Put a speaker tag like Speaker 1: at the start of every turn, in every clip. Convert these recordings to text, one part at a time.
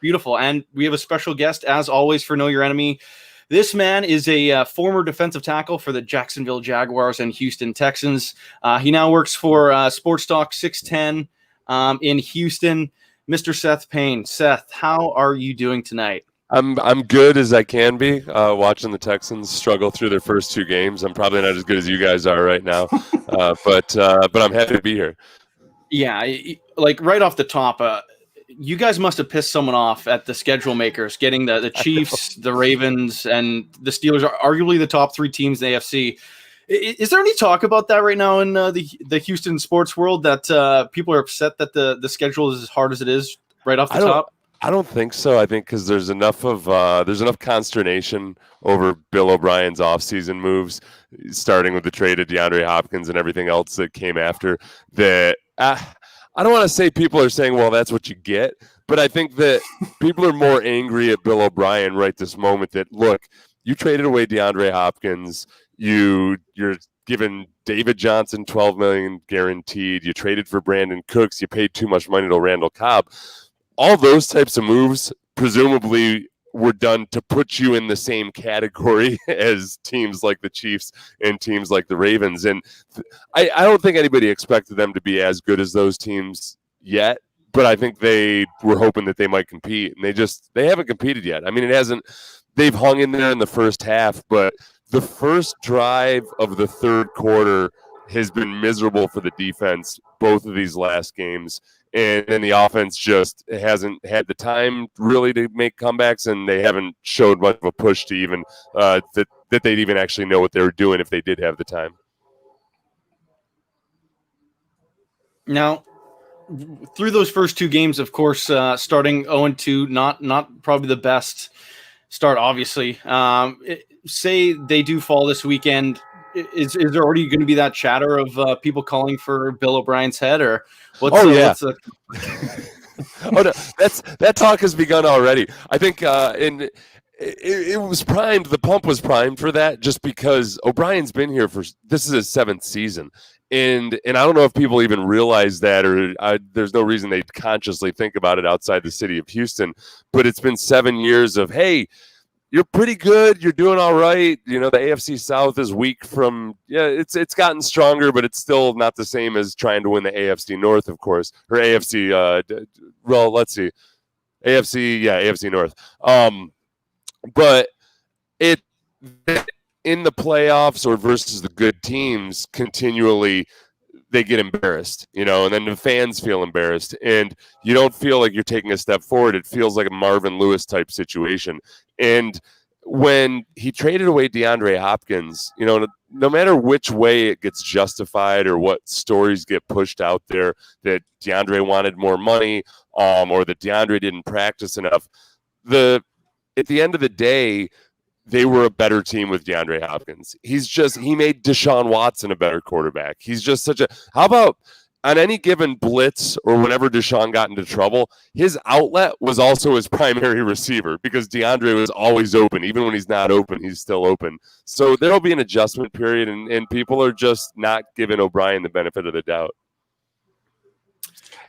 Speaker 1: Beautiful. And we have a special guest, as always, for Know Your Enemy. This man is a former defensive tackle for the Jacksonville Jaguars and Houston Texans. He now works for Sports Talk 610 in Houston. Mr. Seth Payne. Seth, how are you doing tonight?
Speaker 2: I'm good as I can be. Watching the Texans struggle through their first two games. I'm probably not as good as you guys are right now, but I'm happy to be here.
Speaker 1: Yeah, like right off the top, you guys must have pissed someone off at the schedule makers, getting the Chiefs, the Ravens, and the Steelers are arguably the top three teams in the AFC. Is there any talk about that right now in the Houston sports world, that people are upset that the schedule is as hard as it is right off the top?
Speaker 2: I don't think so. I think because there's enough consternation over Bill O'Brien's offseason moves, starting with the trade of DeAndre Hopkins and everything else that came after that. I don't want to say people are saying, well, that's what you get, but I think that people are more angry at Bill O'Brien right this moment that, look, you traded away DeAndre Hopkins. You're giving David Johnson $12 million guaranteed. You traded for Brandon Cooks. You paid too much money to Randall Cobb. All those types of moves presumably were done to put you in the same category as teams like the Chiefs and teams like the Ravens. And I don't think anybody expected them to be as good as those teams yet, but I think they were hoping that they might compete, and they haven't competed yet. I mean, they've hung in there in the first half, but the first drive of the third quarter has been miserable for the defense, both of these last games. And then the offense just hasn't had the time really to make comebacks, and they haven't showed much of a push to even that they'd even actually know what they were doing if they did have the time.
Speaker 1: Now, through those first two games, of course, starting 0-2, not probably the best start, obviously. Say they do fall this weekend. Is there already going to be that chatter of people calling for Bill O'Brien's head, or what's? Oh no,
Speaker 2: that talk has begun already. I think, it was primed. The pump was primed for that, just because O'Brien's been here this is his 7th season, and I don't know if people even realize that, or there's no reason they consciously think about it outside the city of Houston. But it's been 7 years of, hey, you're pretty good. You're doing all right. You know, the AFC South is weak it's gotten stronger, but it's still not the same as trying to win the AFC North, of course, or AFC. Well, let's see. AFC North. But in the playoffs or versus the good teams, continually they get embarrassed, and then the fans feel embarrassed, and you don't feel like you're taking a step forward. It feels like a Marvin Lewis type situation. And when he traded away DeAndre Hopkins, no matter which way it gets justified or what stories get pushed out there that DeAndre wanted more money, or that DeAndre didn't practice enough, at the end of the day, they were a better team with DeAndre Hopkins. He made Deshaun Watson a better quarterback. He's just how about on any given blitz or whenever Deshaun got into trouble, his outlet was also his primary receiver, because DeAndre was always open. Even when he's not open, he's still open. So there'll be an adjustment period, and people are just not giving O'Brien the benefit of the doubt.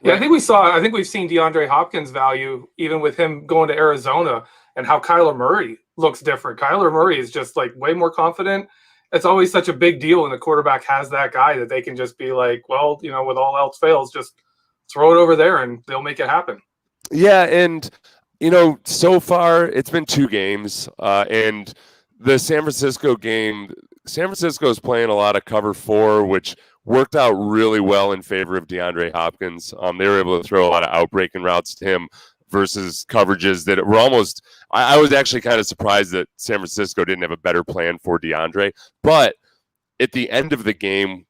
Speaker 3: Yeah, I think we've seen DeAndre Hopkins' value even with him going to Arizona, and how Kyler Murray looks different. Kyler Murray is just like way more confident. It's always such a big deal when the quarterback has that guy that they can just be like, well, with all else fails, just throw it over there and they'll make it happen.
Speaker 2: Yeah, and so far it's been 2 games, and the San Francisco game, San Francisco is playing a lot of cover 4, which worked out really well in favor of DeAndre Hopkins. They were able to throw a lot of outbreaking routes to him versus coverages that were almost – I was actually kind of surprised that San Francisco didn't have a better plan for DeAndre. But at the end of the game,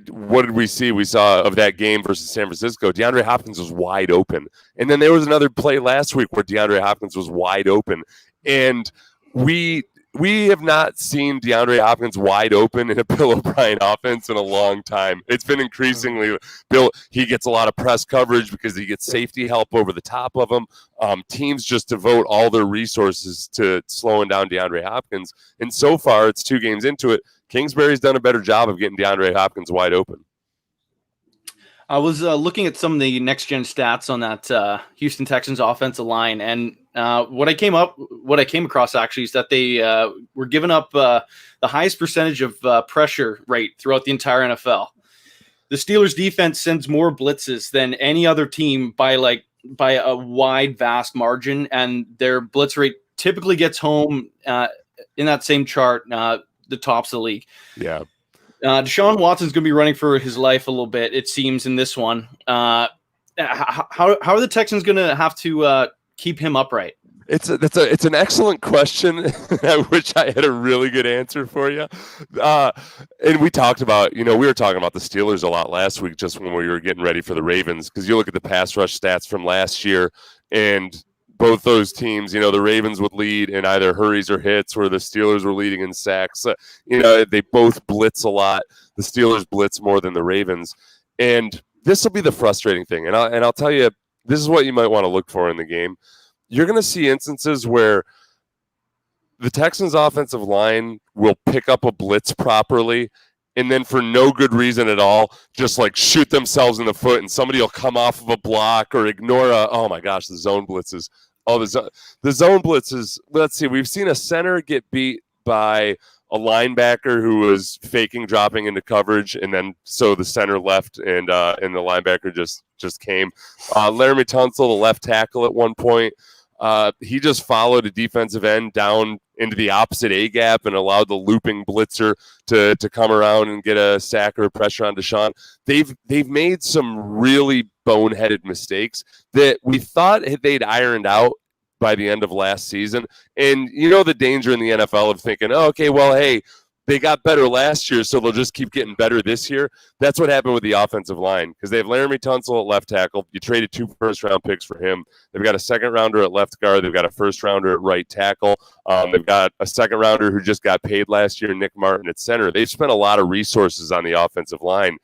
Speaker 2: what did we see? We saw of that game versus San Francisco, DeAndre Hopkins was wide open. And then there was another play last week where DeAndre Hopkins was wide open. And we have not seen DeAndre Hopkins wide open in a Bill O'Brien offense in a long time. It's been increasingly he gets a lot of press coverage because he gets safety help over the top of him. Teams just devote all their resources to slowing down DeAndre Hopkins. And so far, it's 2 games into it, Kingsbury's done a better job of getting DeAndre Hopkins wide open.
Speaker 1: I was looking at some of the next gen stats on that Houston Texans offensive line, and what I came across actually is that they were giving up the highest percentage of pressure rate throughout the entire NFL. The Steelers defense sends more blitzes than any other team by a wide, vast margin, and their blitz rate typically gets home in that same chart, the tops of the league.
Speaker 2: Yeah.
Speaker 1: Deshaun Watson's going to be running for his life a little bit, it seems, in this one. How are the Texans going to have to keep him upright?
Speaker 2: It's an excellent question. I wish I had a really good answer for you. And we talked about, we were talking about the Steelers a lot last week, just when we were getting ready for the Ravens, because you look at the pass rush stats from last year, and both those teams, the Ravens would lead in either hurries or hits, where the Steelers were leading in sacks. They both blitz a lot. The Steelers blitz more than the Ravens. And this will be the frustrating thing. And I'll tell you, this is what you might want to look for in the game. You're going to see instances where the Texans' offensive line will pick up a blitz properly, and then for no good reason at all, just shoot themselves in the foot, and somebody will come off of a block or ignore oh my gosh, the zone blitzes. Oh, the zone blitzes. Let's see. We've seen a center get beat by a linebacker who was faking dropping into coverage, and then so the center left, and the linebacker just came. Laramie Tunsil, the left tackle, at one point, he just followed a defensive end down into the opposite A gap and allowed the looping blitzer to come around and get a sack or a pressure on Deshaun. They've made some really boneheaded mistakes that we thought they'd ironed out by the end of last season. And the danger in the NFL of thinking, oh, okay, well, hey, they got better last year, so they'll just keep getting better this year. That's what happened with the offensive line, because they have Laramie Tunsil at left tackle. You traded 2 first-round picks for him. They've got a second-rounder at left guard. They've got a first-rounder at right tackle. They've got a second-rounder who just got paid last year, Nick Martin, at center. They've spent a lot of resources on the offensive line.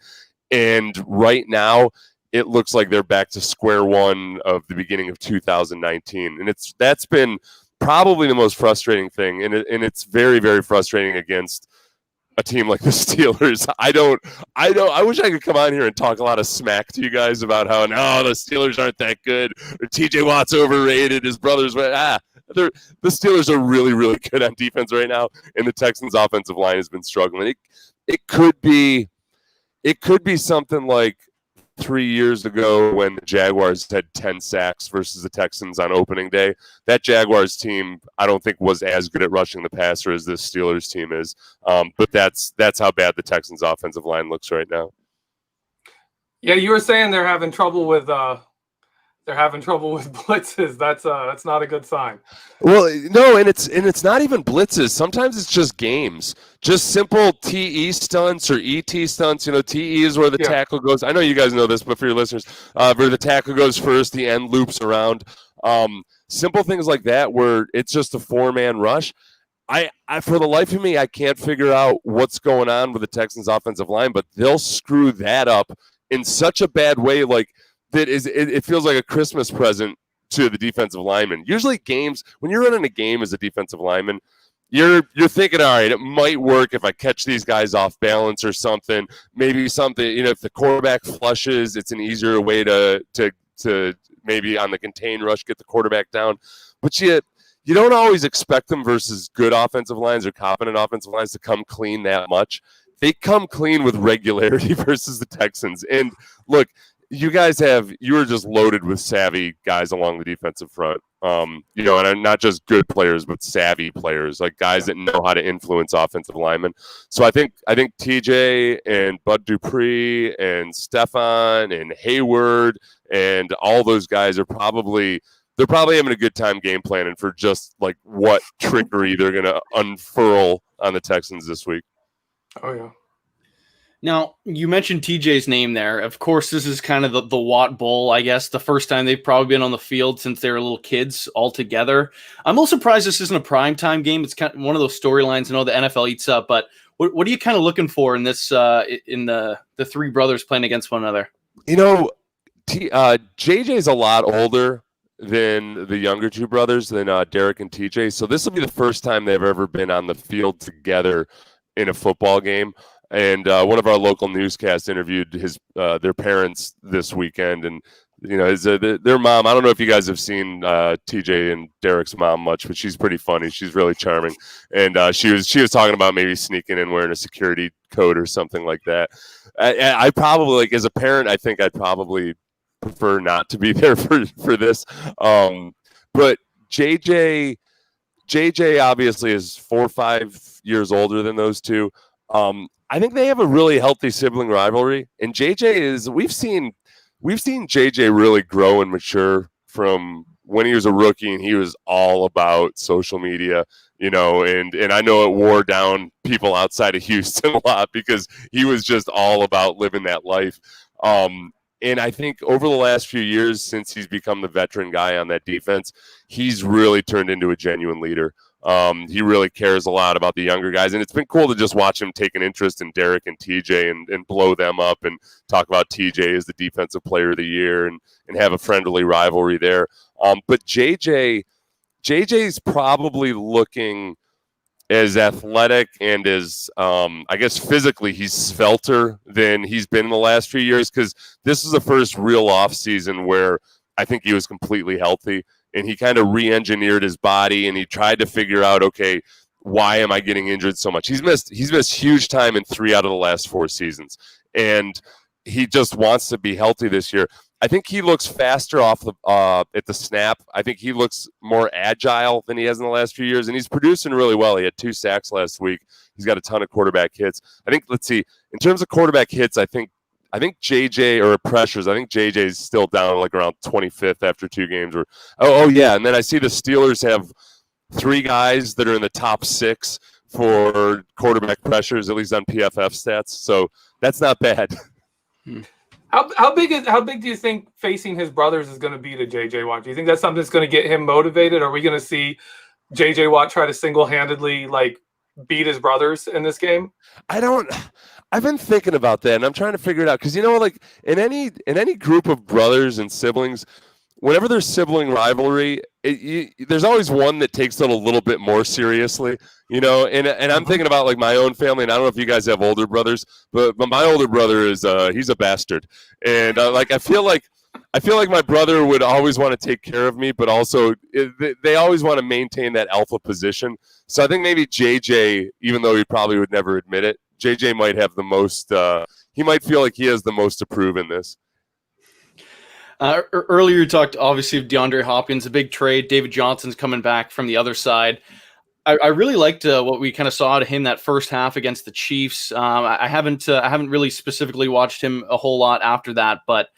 Speaker 2: And right now, it looks like they're back to square one of the beginning of 2019. And that's been probably the most frustrating thing, and it's very, very frustrating against a team like the Steelers. I wish I could come on here and talk a lot of smack to you guys about how, no, the Steelers aren't that good, or TJ Watt's overrated, his brothers went, the Steelers are really, really good on defense right now, and the Texans' offensive line has been struggling. It could be something like 3 years ago when the Jaguars had 10 sacks versus the Texans on opening day. That Jaguars team, I don't think, was as good at rushing the passer as this Steelers team is. But that's how bad the Texans' offensive line looks right now.
Speaker 3: Yeah, you were saying they're having trouble with blitzes. That's not a good sign.
Speaker 2: Well, no, and it's not even blitzes. Sometimes it's just games, just simple TE stunts or ET stunts. TE is where the tackle goes. I know you guys know this, but for your listeners, where the tackle goes first, the end loops around. Simple things like that, where it's just a 4-man rush. I for the life of me, I can't figure out what's going on with the Texans' offensive line, but they'll screw that up in such a bad way, it feels like a Christmas present to the defensive lineman. Usually games, when you're running a game as a defensive lineman, you're thinking, all right, it might work if I catch these guys off balance or something. Maybe something, if the quarterback flushes, it's an easier way to maybe on the contain rush get the quarterback down. But you don't always expect them versus good offensive lines or competent offensive lines to come clean that much. They come clean with regularity versus the Texans. And look, you are just loaded with savvy guys along the defensive front. And not just good players, but savvy players, like guys that know how to influence offensive linemen. So I think TJ and Bud Dupree and Stefan and Hayward and all those guys they're probably having a good time game planning for just what trickery they're going to unfurl on the Texans this week.
Speaker 3: Oh yeah.
Speaker 1: Now, you mentioned TJ's name there. Of course, this is kind of the Watt Bowl, I guess, the first time they've probably been on the field since they were little kids all together. I'm a little surprised this isn't a primetime game. It's kind of one of those storylines I know the NFL eats up, but what are you kind of looking for in this, in the three brothers playing against one another?
Speaker 2: JJ's a lot older than the younger two brothers, than Derek and TJ. So this will be the first time they've ever been on the field together in a football game. And one of our local newscasts interviewed their parents this weekend, and their mom. I don't know if you guys have seen TJ and Derek's mom much, but she's pretty funny. She's really charming, and she was talking about maybe sneaking in wearing a security coat or something like that. I probably, like, as a parent, I think I'd probably prefer not to be there for this. But JJ obviously is 4 or 5 years older than those two. I think they have a really healthy sibling rivalry, and we've seen JJ really grow and mature from when he was a rookie, and he was all about social media, and I know it wore down people outside of Houston a lot because he was just all about living that life. And I think over the last few years, since he's become the veteran guy on that defense, he's really turned into a genuine leader. He really cares a lot about the younger guys, and it's been cool to just watch him take an interest in Derek and TJ and blow them up and talk about TJ as the defensive player of the year and have a friendly rivalry there. But JJ's probably looking as athletic and as, I guess, physically, he's svelter than he's been in the last few years, because this is the first real off season where I think he was completely healthy. And he kind of re-engineered his body, and he tried to figure out, okay, why am I getting injured so much? He's missed huge time in 3 out of the last 4 seasons, and he just wants to be healthy this year. I think he looks faster off at the snap. I think he looks more agile than he has in the last few years, and he's producing really well. He had 2 sacks last week. He's got a ton of quarterback hits. I think, let's see, in terms of quarterback hits, I think JJ, or pressures, I think JJ is still down like around 25th after 2 games. Yeah. And then I see the Steelers have 3 guys that are in the top 6 for quarterback pressures, at least on PFF stats. So that's not bad.
Speaker 3: How big do you think facing his brothers is going to be to JJ Watt? Do you think that's something that's going to get him motivated? Are we going to see JJ Watt try to single-handedly beat his brothers in this game?
Speaker 2: I've been thinking about that, and I'm trying to figure it out, because in any group of brothers and siblings, whenever there's sibling rivalry, there's always one that takes it a little bit more seriously, and I'm thinking about my own family, and I don't know if you guys have older brothers, but my older brother is he's a bastard, and I feel like my brother would always want to take care of me, but also they always want to maintain that alpha position. So I think maybe JJ, even though he probably would never admit it, JJ might have the most. He might feel like he has the most to prove in this.
Speaker 1: Earlier, you talked obviously of DeAndre Hopkins, a big trade. David Johnson's coming back from the other side. I really liked what we kind of saw out of him that first half against the Chiefs. I haven't really specifically watched him a whole lot after that, but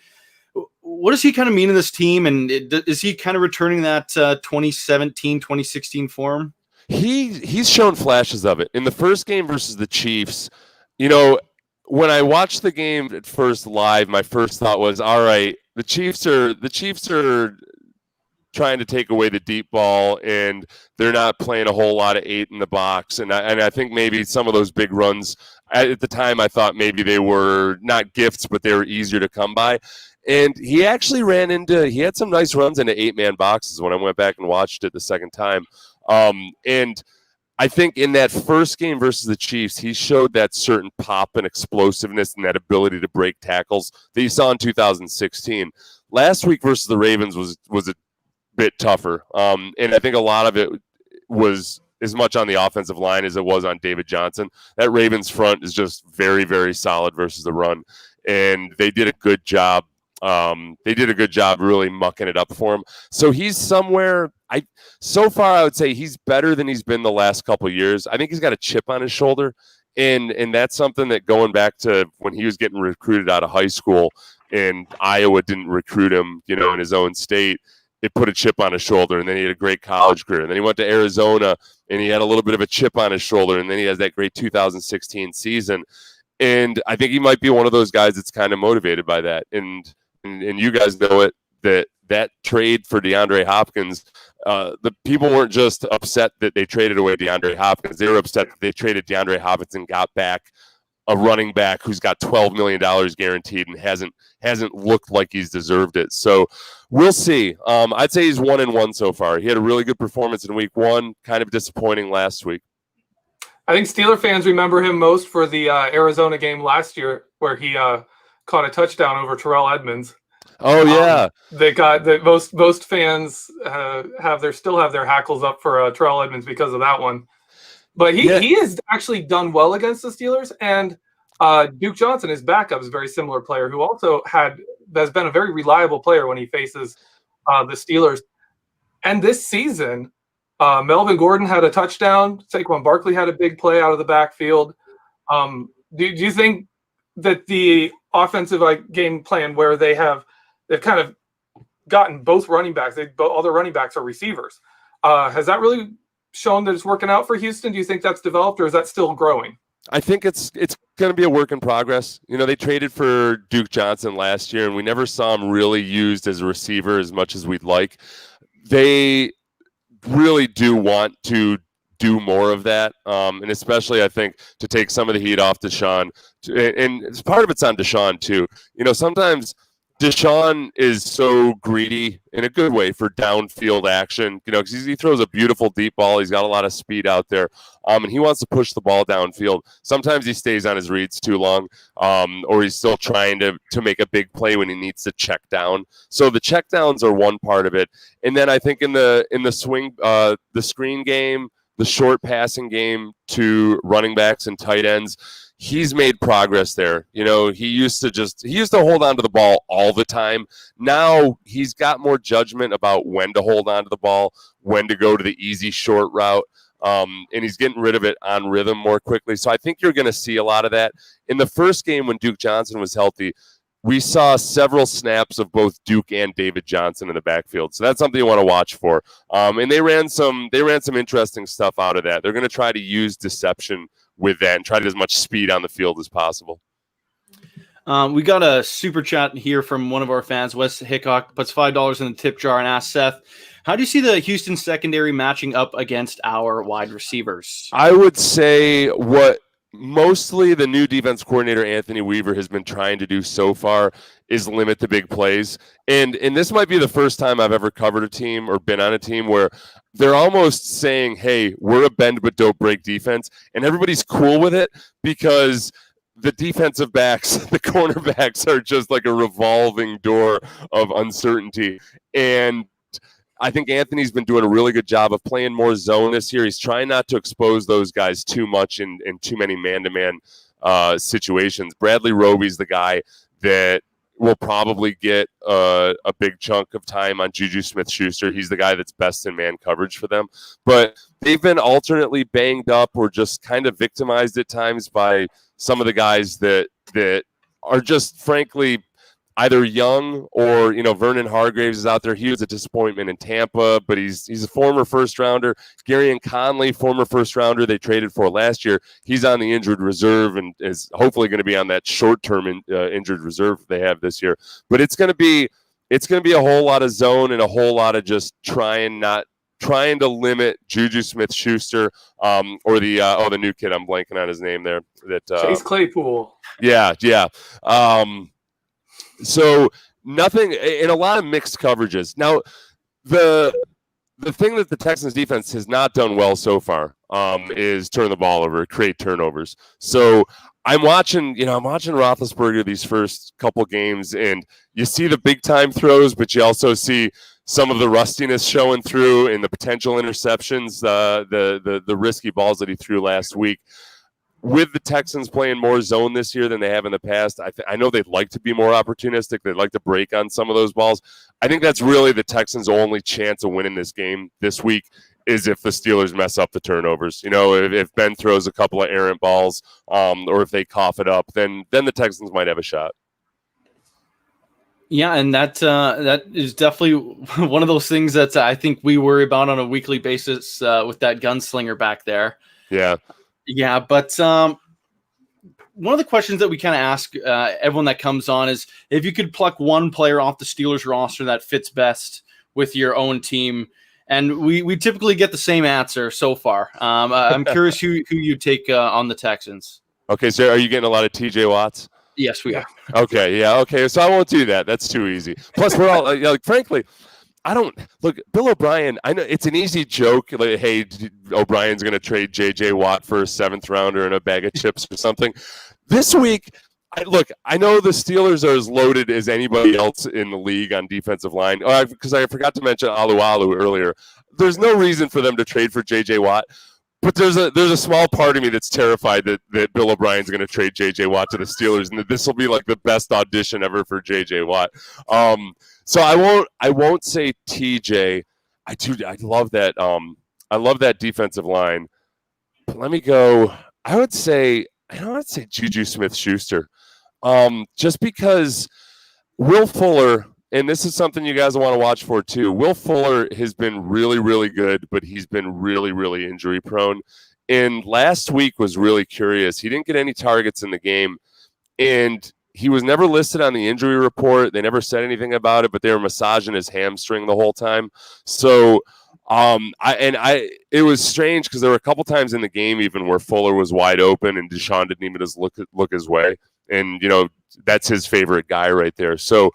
Speaker 1: what does he kind of mean in this team? And is he kind of returning that 2017, 2016 form?
Speaker 2: He's shown flashes of it in the first game versus the Chiefs. When I watched the game at first live, my first thought was, all right, the Chiefs are trying to take away the deep ball, and they're not playing a whole lot of 8 in the box. And I think maybe some of those big runs at the time, I thought maybe they were not gifts, but they were easier to come by. And he actually he had some nice runs into 8-man boxes when I went back and watched it the second time. And I think in that first game versus the Chiefs, he showed that certain pop and explosiveness and that ability to break tackles that you saw in 2016. Last week versus the Ravens was a bit tougher. And I think a lot of it was as much on the offensive line as it was on David Johnson. That Ravens front is just very, very solid versus the run. And they did a good job. Really mucking it up for him. So he's somewhere. So far, I would say he's better than he's been the last couple of years. I think he's got a chip on his shoulder, and that's something that, going back to when he was getting recruited out of high school, and Iowa didn't recruit him, in his own state, it put a chip on his shoulder, and then he had a great college career. And then he went to Arizona, and he had a little bit of a chip on his shoulder, and then he has that great 2016 season. And I think he might be one of those guys that's kind of motivated by that. And you guys know it, that trade for DeAndre Hopkins, the people weren't just upset that they traded away DeAndre Hopkins. They were upset that they traded DeAndre Hopkins and got back a running back who's got $12 million guaranteed and hasn't looked like he's deserved it. So we'll see. I'd say he's 1-1 so far. He had a really good performance in week 1, kind of disappointing last week.
Speaker 3: I think Steeler fans remember him most for the Arizona game last year, where he caught a touchdown over Terrell Edmonds.
Speaker 2: Oh yeah,
Speaker 3: they got the most fans still have their hackles up for Terrell Edmonds because of that one. But he has actually done well against the Steelers, and Duke Johnson, his backup, is a very similar player who also has been a very reliable player when he faces the Steelers. And this season, Melvin Gordon had a touchdown. Saquon Barkley had a big play out of the backfield. Do you think that the offensive game plan where they've kind of gotten both running backs, all their running backs are receivers, has that really shown that it's working out for Houston? Do you think that's developed, or is that still growing?
Speaker 2: I think it's going to be a work in progress. They traded for Duke Johnson last year, and we never saw him really used as a receiver as much as we'd like. They really do want to do more of that, and especially I think to take some of the heat off Deshaun. And part of it's on Deshaun too. Sometimes Deshaun is so greedy in a good way for downfield action, because he throws a beautiful deep ball. He's got a lot of speed out there, and he wants to push the ball downfield. Sometimes he stays on his reads too long, or he's still trying to make a big play when he needs to check down. So the check downs are one part of it. And then I think in the swing, the screen game, the short passing game to running backs and tight ends, he's made progress there. He used to hold on to the ball all the time. Now he's got more judgment about when to hold on to the ball, when to go to the easy short route. And he's getting rid of it on rhythm more quickly. So I think you're going to see a lot of that. In the first game when Duke Johnson was healthy, we saw several snaps of both Duke and David Johnson in the backfield. So that's something you want to watch for. And they ran some interesting stuff out of that. They're going to try to use deception with that and try to get as much speed on the field as possible.
Speaker 1: We got a super chat here from one of our fans, Wes Hickok, puts $5 in the tip jar and asks Seth, how do you see the Houston secondary matching up against our wide receivers?
Speaker 2: I would say what mostly the new defense coordinator, Anthony Weaver, has been trying to do so far is limit the big plays. And this might be the first time I've ever covered a team or been on a team where they're almost saying, hey, we're a bend but don't break defense. And everybody's cool with it because the defensive backs, the cornerbacks are just like a revolving door of uncertainty. And I think Anthony's been doing a really good job of playing more zone this year. He's trying not to expose those guys too much in too many man-to-man situations. Bradley Roby's the guy that will probably get a big chunk of time on Juju Smith-Schuster. He's the guy that's best in man coverage for them. But they've been alternately banged up or just kind of victimized at times by some of the guys that are just, frankly, either young or, Vernon Hargraves is out there. He was a disappointment in Tampa, but he's a former first rounder. Garyon Conley, former first rounder they traded for last year. He's on the injured reserve and is hopefully going to be on that short-term injured reserve they have this year. But it's going to be a whole lot of zone and a whole lot of just trying to limit Juju Smith-Schuster or the new kid. I'm blanking on his name there.
Speaker 3: Chase Claypool.
Speaker 2: Yeah. So nothing in a lot of mixed coverages. Now, the thing that the Texans defense has not done well so far is turn the ball over, create turnovers. So I'm watching Roethlisberger these first couple games, and you see the big time throws, but you also see some of the rustiness showing through in the potential interceptions, the risky balls that he threw last week. With the Texans playing more zone this year than they have in the past, I know they'd like to be more opportunistic. They'd like to break on some of those balls. I think that's really the Texans' only chance of winning this game this week is if the Steelers mess up the turnovers. If Ben throws a couple of errant balls or if they cough it up, then the Texans might have a shot.
Speaker 1: Yeah, and that is definitely one of those things that I think we worry about on a weekly basis with that gunslinger back there.
Speaker 2: Yeah.
Speaker 1: Yeah, but one of the questions that we kind of ask everyone that comes on is if you could pluck one player off the Steelers roster that fits best with your own team, and we typically get the same answer so far. I'm curious who you take on the Texans.
Speaker 2: Okay, so are you getting a lot of TJ Watts?
Speaker 1: Yes, we are.
Speaker 2: Okay, yeah, okay, so I won't do that. That's too easy. Plus, we're all frankly, I don't look Bill O'Brien. I know it's an easy joke. Like, hey, O'Brien's going to trade J.J. Watt for a 7th rounder and a bag of chips or something. This week, I know the Steelers are as loaded as anybody else in the league on defensive line. Because I forgot to mention Alualu earlier. There's no reason for them to trade for J.J. Watt. But there's a small part of me that's terrified that Bill O'Brien's going to trade J.J. Watt to the Steelers, and that this will be like the best audition ever for J.J. Watt. So I won't say TJ. I love that. I love that defensive line. But let me go. I would say Juju Smith-Schuster. Just because Will Fuller, and this is something you guys want to watch for too. Will Fuller has been really, really good, but he's been really, really injury prone. And last week was really curious. He didn't get any targets in the game, and he was never listed on the injury report. They never said anything about it, but they were massaging his hamstring the whole time. So it was strange because there were a couple times in the game even where Fuller was wide open and Deshaun didn't even just look his way. And, that's his favorite guy right there. So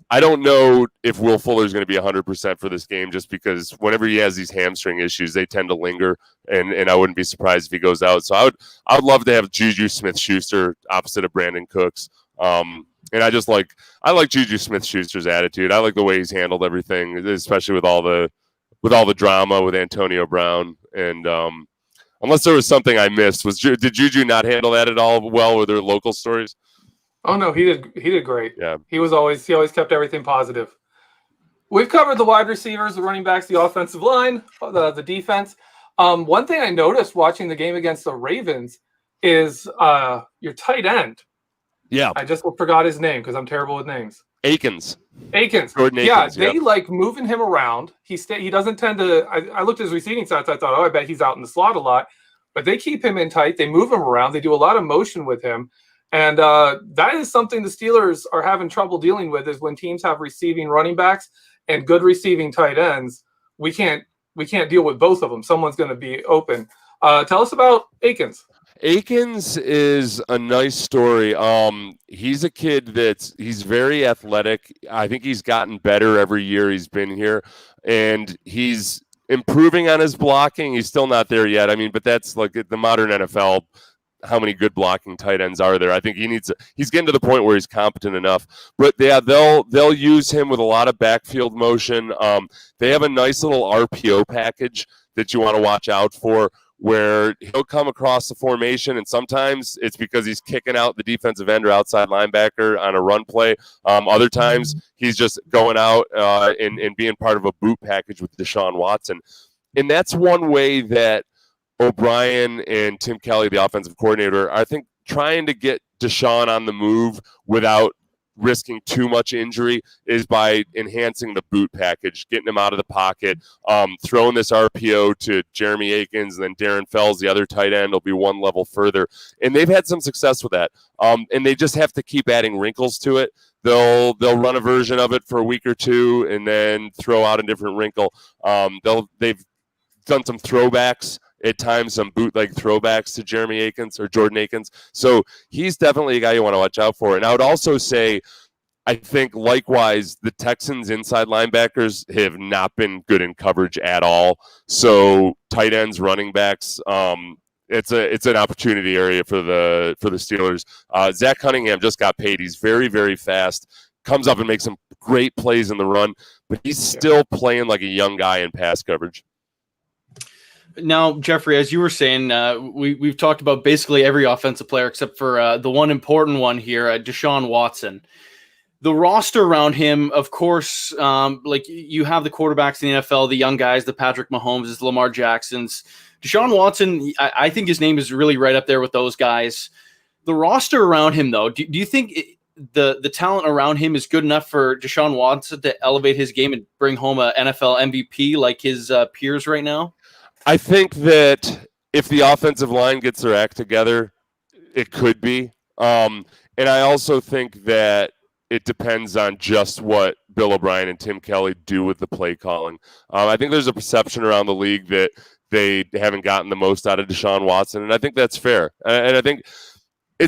Speaker 2: I don't know if Will Fuller is going to be 100% for this game, just because whenever he has these hamstring issues, they tend to linger, and I wouldn't be surprised if he goes out. So I would love to have Juju Smith-Schuster opposite of Brandon Cooks. And I like Juju Smith-Schuster's attitude. I like the way he's handled everything, especially with all the drama with Antonio Brown. And unless there was something I missed, did Juju not handle that at all well? Were there local stories?
Speaker 3: Oh no, he did great.
Speaker 2: Yeah.
Speaker 3: He always kept everything positive. We've covered the wide receivers, the running backs, the offensive line, the defense. One thing I noticed watching the game against the Ravens is your tight end.
Speaker 2: Yeah.
Speaker 3: I just forgot his name because I'm terrible with names.
Speaker 2: Akins.
Speaker 3: Jordan Akins. Yeah, they like moving him around. He doesn't tend to. I looked at his receiving stats. I thought, I bet he's out in the slot a lot. But they keep him in tight. They move him around. They do a lot of motion with him. And that is something the Steelers are having trouble dealing with, is when teams have receiving running backs and good receiving tight ends. We can't deal with both of them. Someone's going to be open. Tell us about Akins.
Speaker 2: Akins is a nice story. He's a kid he's very athletic. I think he's gotten better every year he's been here, and he's improving on his blocking. He's still not there yet. I mean, but that's like the modern NFL. How many good blocking tight ends are there? I think he's getting to the point where he's competent enough. But yeah, they'll use him with a lot of backfield motion. They have a nice little RPO package that you want to watch out for, where he'll come across the formation, and sometimes it's because he's kicking out the defensive end or outside linebacker on a run play. Other times he's just going out and being part of a boot package with Deshaun Watson. And that's one way that O'Brien and Tim Kelly, the offensive coordinator, I think trying to get Deshaun on the move without risking too much injury is by enhancing the boot package, getting him out of the pocket, throwing this RPO to Jeremy Akins, and then Darren Fells, the other tight end, will be one level further. And they've had some success with that. And they just have to keep adding wrinkles to it. They'll run a version of it for a week or two and then throw out a different wrinkle. They've done some throwbacks at times, some bootleg throwbacks to Jeremy Akins or Jordan Akins. So he's definitely a guy you want to watch out for. And I would also say, I think likewise, the Texans inside linebackers have not been good in coverage at all. So tight ends, running backs, it's an opportunity area for the Steelers. Zach Cunningham just got paid. He's very, very fast. Comes up and makes some great plays in the run, but he's still playing like a young guy in pass coverage.
Speaker 1: Now, Geoffrey, as you were saying, we've talked about basically every offensive player except for the one important one here, Deshaun Watson. The roster around him, of course, like you have the quarterbacks in the NFL, the young guys, the Patrick Mahomes, the Lamar Jacksons. Deshaun Watson, I think his name is really right up there with those guys. The roster around him, though, do you think the talent around him is good enough for Deshaun Watson to elevate his game and bring home an NFL MVP like his peers right now?
Speaker 2: I think that if the offensive line gets their act together, it could be. And I also think that it depends on just what Bill O'Brien and Tim Kelly do with the play calling. I think there's a perception around the league that they haven't gotten the most out of Deshaun Watson, and I think that's fair. And I think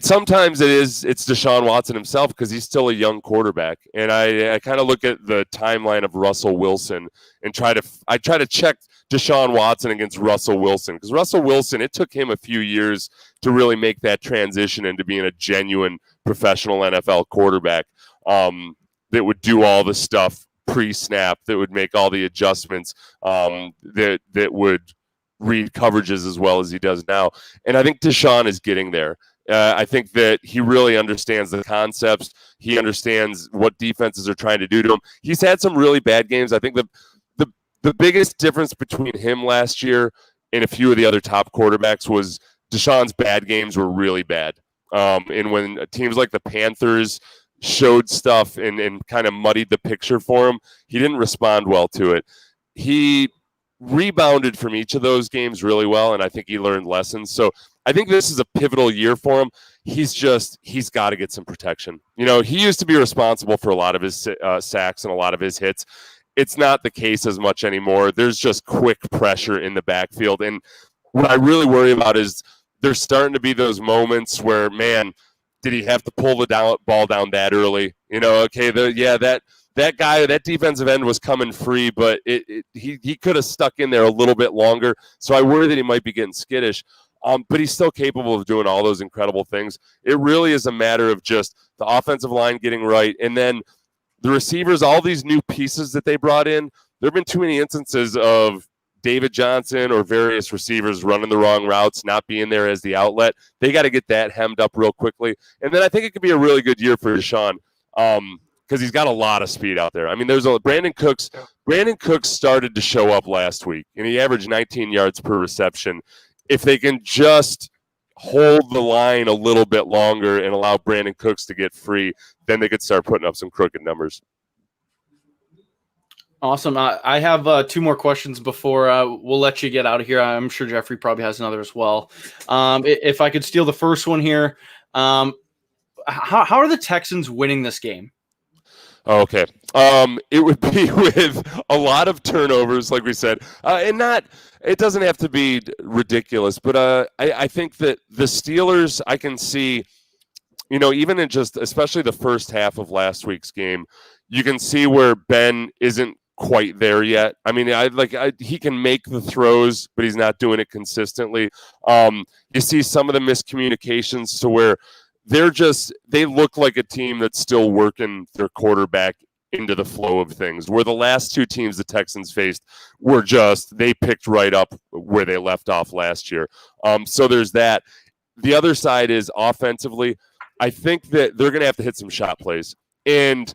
Speaker 2: Sometimes it's Deshaun Watson himself because he's still a young quarterback. And I kind of look at the timeline of Russell Wilson and try to check Deshaun Watson against Russell Wilson, because Russell Wilson, it took him a few years to really make that transition into being a genuine professional NFL quarterback that would do all the stuff pre-snap, that would make all the adjustments, that would read coverages as well as he does now. And I think Deshaun is getting there. I think that he really understands the concepts. He understands what defenses are trying to do to him. He's had some really bad games. I think the biggest difference between him last year and a few of the other top quarterbacks was Deshaun's bad games were really bad. And when teams like the Panthers showed stuff and kind of muddied the picture for him, he didn't respond well to it. He rebounded from each of those games really well, and I think he learned lessons. So I think this is a pivotal year for him. He's got to get some protection. He used to be responsible for a lot of his sacks and a lot of his hits. It's not the case as much anymore. There's just quick pressure in the backfield. And what I really worry about is there's starting to be those moments where, man, did he have to pull the ball down that early? That guy, that defensive end was coming free, but he could have stuck in there a little bit longer. So I worry that he might be getting skittish. But he's still capable of doing all those incredible things. It really is a matter of just the offensive line getting right. And then the receivers, all these new pieces that they brought in, there have been too many instances of David Johnson or various receivers running the wrong routes, not being there as the outlet. They got to get that hemmed up real quickly. And then I think it could be a really good year for Deshaun because he's got a lot of speed out there. I mean, Brandon Cooks started to show up last week, and he averaged 19 yards per reception. If they can just hold the line a little bit longer and allow Brandon Cooks to get free, then they could start putting up some crooked numbers.
Speaker 1: Awesome. I have two more questions before we'll let you get out of here. I'm sure Geoffrey probably has another as well. If I could steal the first one here, how are the Texans winning this game?
Speaker 2: Okay. It would be with a lot of turnovers, like we said, it doesn't have to be ridiculous, but I think that the Steelers, I can see, even in just, especially the first half of last week's game, you can see where Ben isn't quite there yet. I mean, he can make the throws, but he's not doing it consistently. You see some of the miscommunications to where they look like a team that's still working their quarterback into the flow of things, where the last two teams the Texans faced were they picked right up where they left off last year. So there's that. The other side is offensively, I think that they're going to have to hit some shot plays. And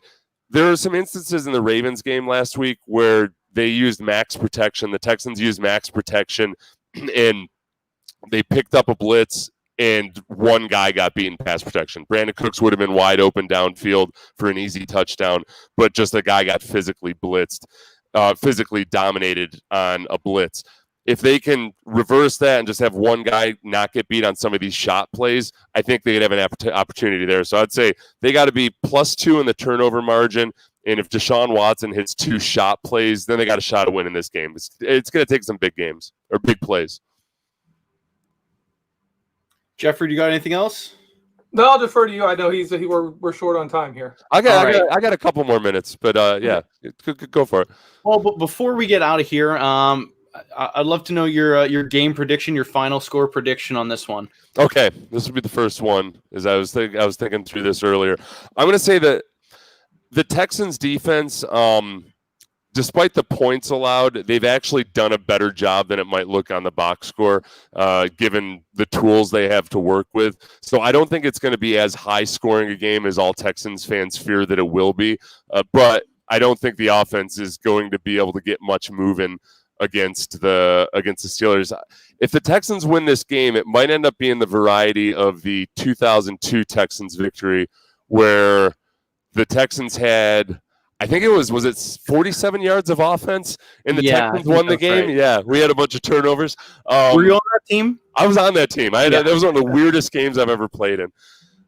Speaker 2: there are some instances in the Ravens game last week where they used max protection. The Texans used max protection, and they picked up a blitz, and one guy got beaten pass protection. Brandon Cooks would have been wide open downfield for an easy touchdown, but just a guy got physically blitzed, physically dominated on a blitz. If they can reverse that and just have one guy not get beat on some of these shot plays, I think they could have an opportunity there. So I'd say they got to be +2 in the turnover margin. And if Deshaun Watson hits 2 shot plays, then they got a shot at winning this game. It's going to take some big games or big plays.
Speaker 1: Geoffrey, do you got anything else?
Speaker 3: No, I'll defer to you. I know we're short on time here.
Speaker 2: I got a couple more minutes, but yeah, go for it.
Speaker 1: Well, but before we get out of here, I'd love to know your game prediction, your final score prediction on this one.
Speaker 2: Okay, this would be the first one. As I was thinking through this earlier, I'm going to say that the Texans defense, despite the points allowed, they've actually done a better job than it might look on the box score, given the tools they have to work with. So I don't think it's going to be as high scoring a game as all Texans fans fear that it will be. But I don't think the offense is going to be able to get much moving against the Steelers. If the Texans win this game, it might end up being the variety of the 2002 Texans victory, where the Texans had, I think it was it 47 yards of offense, and the Texans won the game? Right. Yeah, we had a bunch of turnovers.
Speaker 1: Were you on that team?
Speaker 2: I was on that team. That was one of the weirdest games I've ever played in.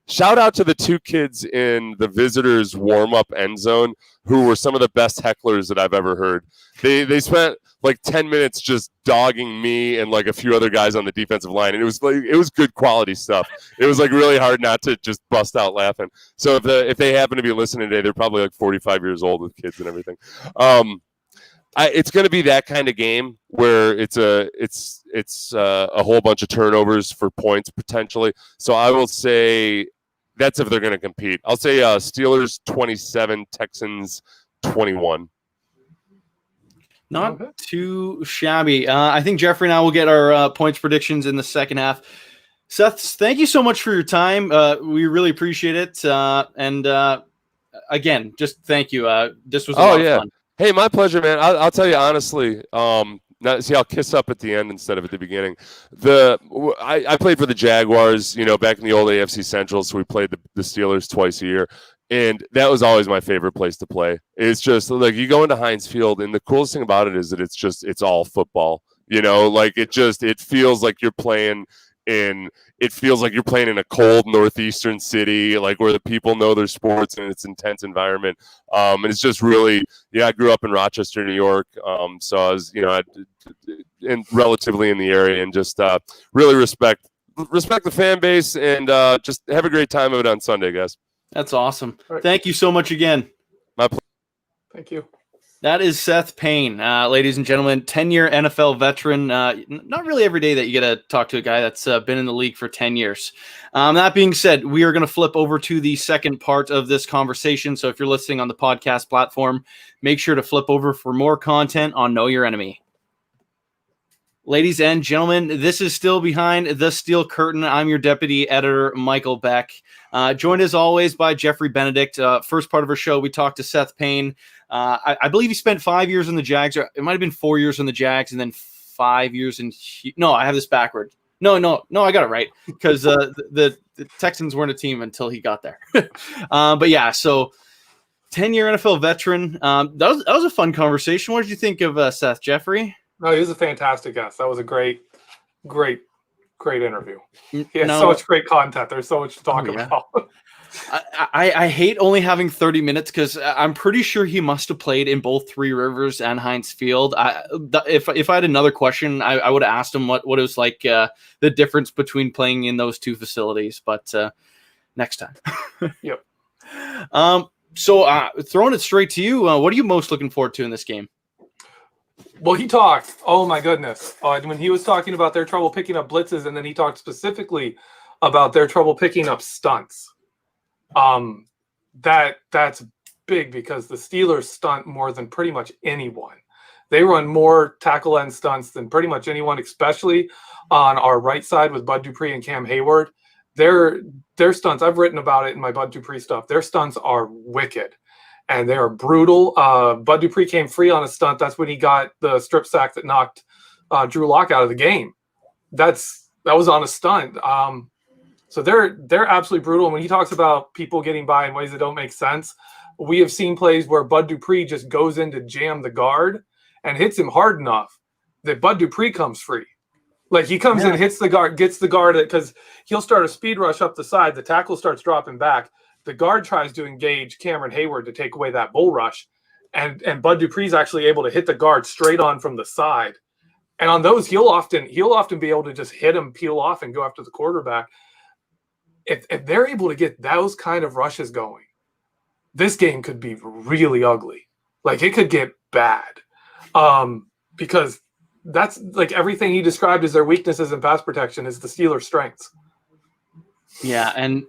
Speaker 2: shout out to the two kids in the visitors warm-up end zone who were some of the best hecklers that I've ever heard. They spent like 10 minutes just dogging me and like a few other guys on the defensive line, and it was good quality stuff. It was like really hard not to just bust out laughing. So if they happen to be listening today, they're probably like 45 years old with kids and everything. It's going to be that kind of game where it's a whole bunch of turnovers for points potentially. So I will say that's if they're going to compete. I'll say Steelers 27, Texans 21.
Speaker 1: Not too shabby. I think Geoffrey and I will get our points predictions in the second half. Seth, thank you so much for your time. We really appreciate it. And again, just thank you. This was a lot of fun.
Speaker 2: Hey, my pleasure, man. I'll tell you honestly. I'll kiss up at the end instead of at the beginning. I played for the Jaguars, back in the old AFC Central, so we played the Steelers twice a year. And that was always my favorite place to play. It's just like you go into Heinz Field, and the coolest thing about it is that it's all football. Like it feels like you're playing in a cold northeastern city, like where the people know their sports and it's an intense environment. And it's just really, I grew up in Rochester, New York. So I was, and relatively in the area, and just really respect the fan base, and just have a great time of it on Sunday, guys.
Speaker 1: That's awesome. Right. Thank you so much again.
Speaker 2: My pleasure.
Speaker 3: Thank you.
Speaker 1: That is Seth Payne, ladies and gentlemen, 10-year NFL veteran. Not really every day that you get to talk to a guy that's been in the league for 10 years. That being said, we are going to flip over to the second part of this conversation. So if you're listening on the podcast platform, make sure to flip over for more content on Know Your Enemy. Ladies and gentlemen, this is still Behind the Steel Curtain. I'm your deputy editor, Michael Beck. Joined as always by Geoffrey Benedict. First part of our show, we talked to Seth Payne. I believe he spent 5 years in the Jags. Or it might have been 4 years in the Jags and then 5 years in. No, I have this backward. No, I got it right, because the Texans weren't a team until he got there. But yeah, so 10-year NFL veteran. That was a fun conversation. What did you think of Seth, Geoffrey?
Speaker 3: No, he was a fantastic guest. That was a great interview. He has so much great content. There's so much to talk about.
Speaker 1: I hate only having 30 minutes, because I'm pretty sure he must have played in both Three Rivers and Heinz Field. If I had another question, I would have asked him what it was like, the difference between playing in those two facilities. But next time.
Speaker 3: Yep.
Speaker 1: So throwing it straight to you, what are you most looking forward to in this game?
Speaker 3: Well, he talked. Oh my goodness! When he was talking about their trouble picking up blitzes, and then he talked specifically about their trouble picking up stunts. That's big, because the Steelers stunt more than pretty much anyone. They run more tackle end stunts than pretty much anyone, especially on our right side with Bud Dupree and Cam Hayward. Their stunts, I've written about it in my Bud Dupree stuff. Their stunts are wicked. And they are brutal. Bud Dupree came free on a stunt. That's when he got the strip sack that knocked Drew Lock out of the game. That was on a stunt. So they're absolutely brutal. And when he talks about people getting by in ways that don't make sense, we have seen plays where Bud Dupree just goes in to jam the guard and hits him hard enough that Bud Dupree comes free. Like he comes in, hits the guard, gets the guard, because he'll start a speed rush up the side. The tackle starts dropping back. The guard tries to engage Cameron Hayward to take away that bull rush, and Bud Dupree's actually able to hit the guard straight on from the side. And on those, he'll often be able to just hit him, peel off, and go after the quarterback. If they're able to get those kind of rushes going, this game could be really ugly. Like it could get bad, because that's like everything he described as their weaknesses in pass protection is the Steelers' strengths.
Speaker 1: Yeah, and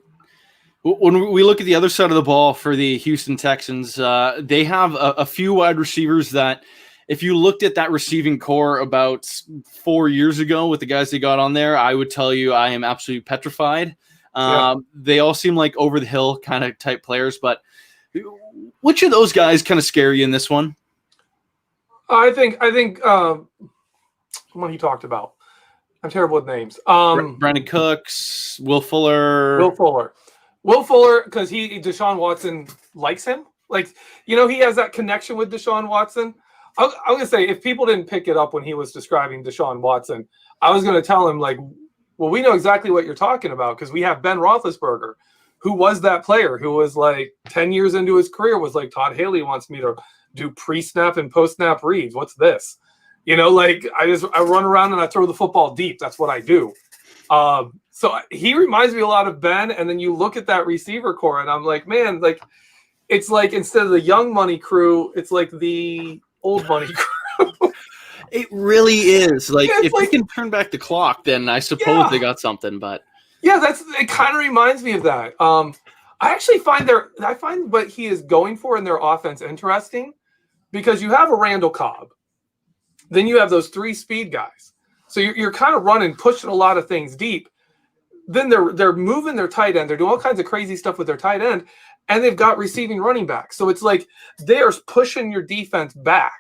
Speaker 1: when we look at the other side of the ball for the Houston Texans, they have a few wide receivers that, if you looked at that receiving core about 4 years ago with the guys they got on there, I would tell you I am absolutely petrified. They all seem like over the hill kind of type players, but which of those guys kind of scare you in this one?
Speaker 3: I think what he talked about. I'm terrible with names.
Speaker 1: Brandon Cooks, Will Fuller,
Speaker 3: because Deshaun Watson likes him. Like, he has that connection with Deshaun Watson. I'm going to say, if people didn't pick it up when he was describing Deshaun Watson, I was going to tell him, like, well, we know exactly what you're talking about, because we have Ben Roethlisberger, who was that player who was like 10 years into his career was like, Todd Haley wants me to do pre-snap and post-snap reads. What's this? You know, like I run around and I throw the football deep. That's what I do. So he reminds me a lot of Ben. And then you look at that receiver core and I'm like, man, like it's like instead of the young money crew, it's like the old money crew.
Speaker 1: It really is. Like
Speaker 3: Yeah,
Speaker 1: if
Speaker 3: like,
Speaker 1: we can turn back the clock, then I suppose they got something. But
Speaker 3: yeah, it kind of reminds me of that. I actually find what he is going for in their offense interesting because you have a Randall Cobb. Then you have those 3 speed guys. So you're kind of running, pushing a lot of things deep. Then they're moving their tight end. They're doing all kinds of crazy stuff with their tight end. And they've got receiving running backs. So it's like they're pushing your defense back.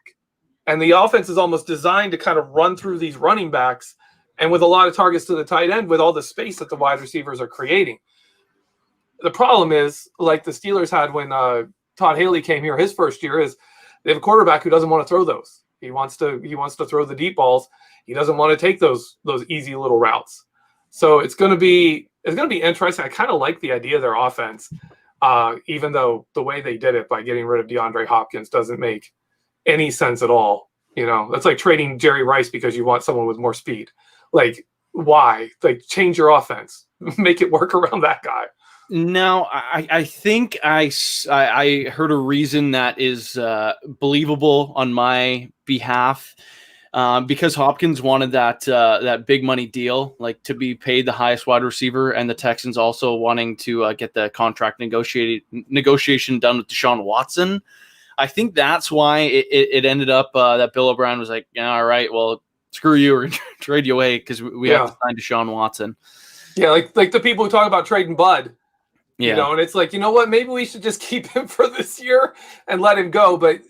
Speaker 3: And the offense is almost designed to kind of run through these running backs and with a lot of targets to the tight end with all the space that the wide receivers are creating. The problem is, like the Steelers had when Todd Haley came here his first year, is they have a quarterback who doesn't want to throw those. He wants to throw the deep balls. He doesn't want to take those easy little routes. So it's going to be interesting. I kind of like the idea of their offense, even though the way they did it by getting rid of DeAndre Hopkins doesn't make any sense at all. You know, that's like trading Jerry Rice because you want someone with more speed. Like, why? Like, change your offense, make it work around that guy.
Speaker 1: now I think I heard a reason that is believable on my behalf. Because Hopkins wanted that big money deal, like to be paid the highest wide receiver, and the Texans also wanting to get the contract negotiation done with Deshaun Watson. I think that's why it ended up that Bill O'Brien was like, yeah, all right, well, screw you, we're going to trade you away because we have to sign Deshaun Watson. Yeah,
Speaker 3: like the people who talk about trading Bud.
Speaker 1: Yeah.
Speaker 3: You know, and it's like, you know what, maybe we should just keep him for this year and let him go. But,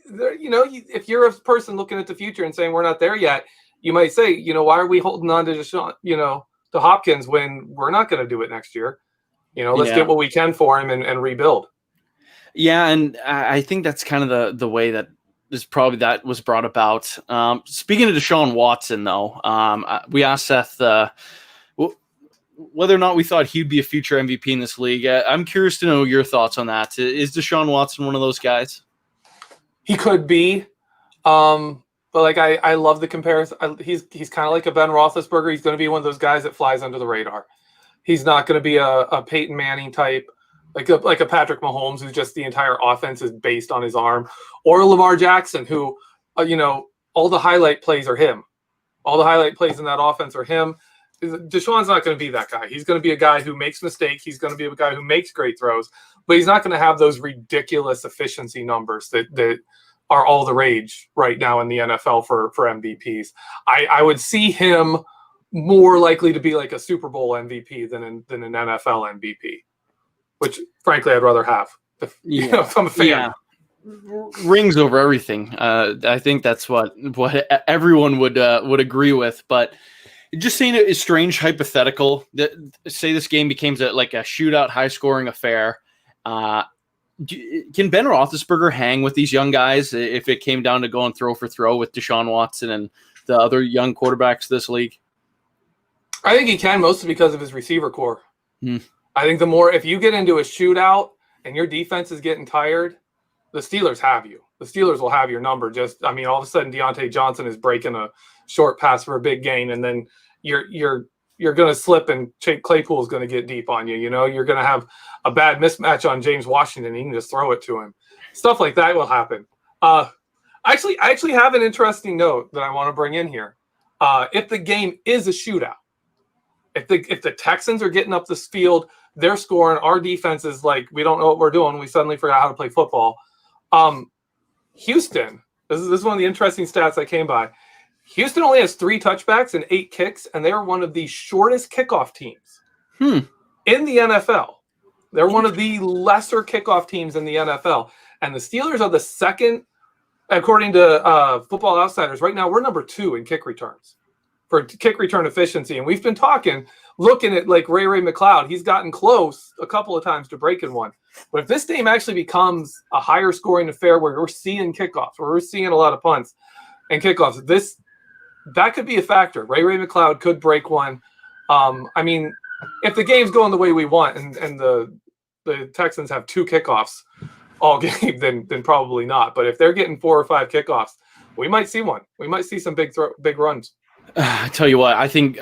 Speaker 3: you know, if you're a person looking at the future and saying we're not there yet, you might say, you know, why are we holding on to Deshaun, to Hopkins when we're not going to do it next year? You know, let's get what we can for him and rebuild.
Speaker 1: Yeah, and I think that's kind of the way that that was brought about. Speaking of Deshaun Watson, though, we asked Seth whether or not we thought he'd be a future MVP in this league. I'm curious to know your thoughts on that. Is Deshaun Watson one of those guys?
Speaker 3: He could be. But like, I love the comparison. He's kind of like a Ben Roethlisberger. He's going to be one of those guys that flies under the radar. He's not going to be a Peyton Manning type, like a Patrick Mahomes, who's just the entire offense is based on his arm, or a Lamar Jackson, who, all the highlight plays are him. All the highlight plays in that offense are him. Deshaun's not going to be that guy. He's going to be a guy who makes mistakes. He's going to be a guy who makes great throws, but he's not going to have those ridiculous efficiency numbers that are all the rage right now in the NFL for MVPs. I would see him more likely to be like a Super Bowl MVP than an NFL MVP, which frankly I'd rather have if I'm a fan.
Speaker 1: Yeah. Rings over everything. I think that's what everyone would agree with, but just saying it is strange hypothetical that say this game becomes like a shootout, high scoring affair. Can Ben Roethlisberger hang with these young guys if it came down to going throw for throw with Deshaun Watson and the other young quarterbacks this league?
Speaker 3: I think he can, mostly because of his receiver core. I think if you get into a shootout and your defense is getting tired, the Steelers have you. The Steelers will have your number. All of a sudden Deontay Johnson is breaking a short pass for a big gain, and then you're going to slip and Claypool is going to get deep on you. You're going to have a bad mismatch on James Washington. You can just throw it to him. Stuff like that will happen. I actually have an interesting note that I want to bring in here. If the game is a shootout, if the Texans are getting up this field, they're scoring, our defense is like, we don't know what we're doing. We suddenly forgot how to play football. Houston, this is one of the interesting stats I came by. Houston only has 3 touchbacks and 8 kicks, and they are one of the shortest kickoff teams in the NFL. They're one of the lesser kickoff teams in the NFL. And the Steelers are the second, according to Football Outsiders. Right now, we're number 2 in kick returns for kick return efficiency. And we've been looking at like Ray McLeod. He's gotten close a couple of times to breaking one. But if this game actually becomes a higher scoring affair where we're seeing kickoffs, where we're seeing a lot of punts and kickoffs, that could be a factor. Ray McLeod could break one. If the game's going the way we want and the the Texans have 2 kickoffs all game, then probably not. But if they're getting 4 or 5 kickoffs, we might see one. We might see some big runs.
Speaker 1: I tell you what, I think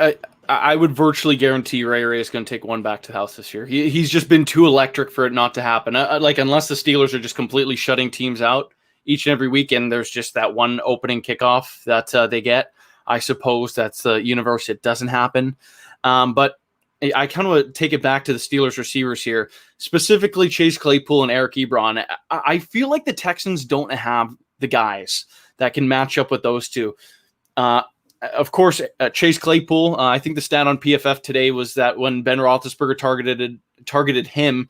Speaker 1: I would virtually guarantee Ray is going to take one back to the house this year. He's just been too electric for it not to happen. Like, unless the Steelers are just completely shutting teams out each and every weekend, there's just that one opening kickoff that they get. I suppose that's the universe. It doesn't happen. But I kind of take it back to the Steelers receivers here, specifically Chase Claypool and Eric Ebron. I feel like the Texans don't have the guys that can match up with those two. Of course, Chase Claypool, I think the stat on PFF today was that when Ben Roethlisberger targeted him,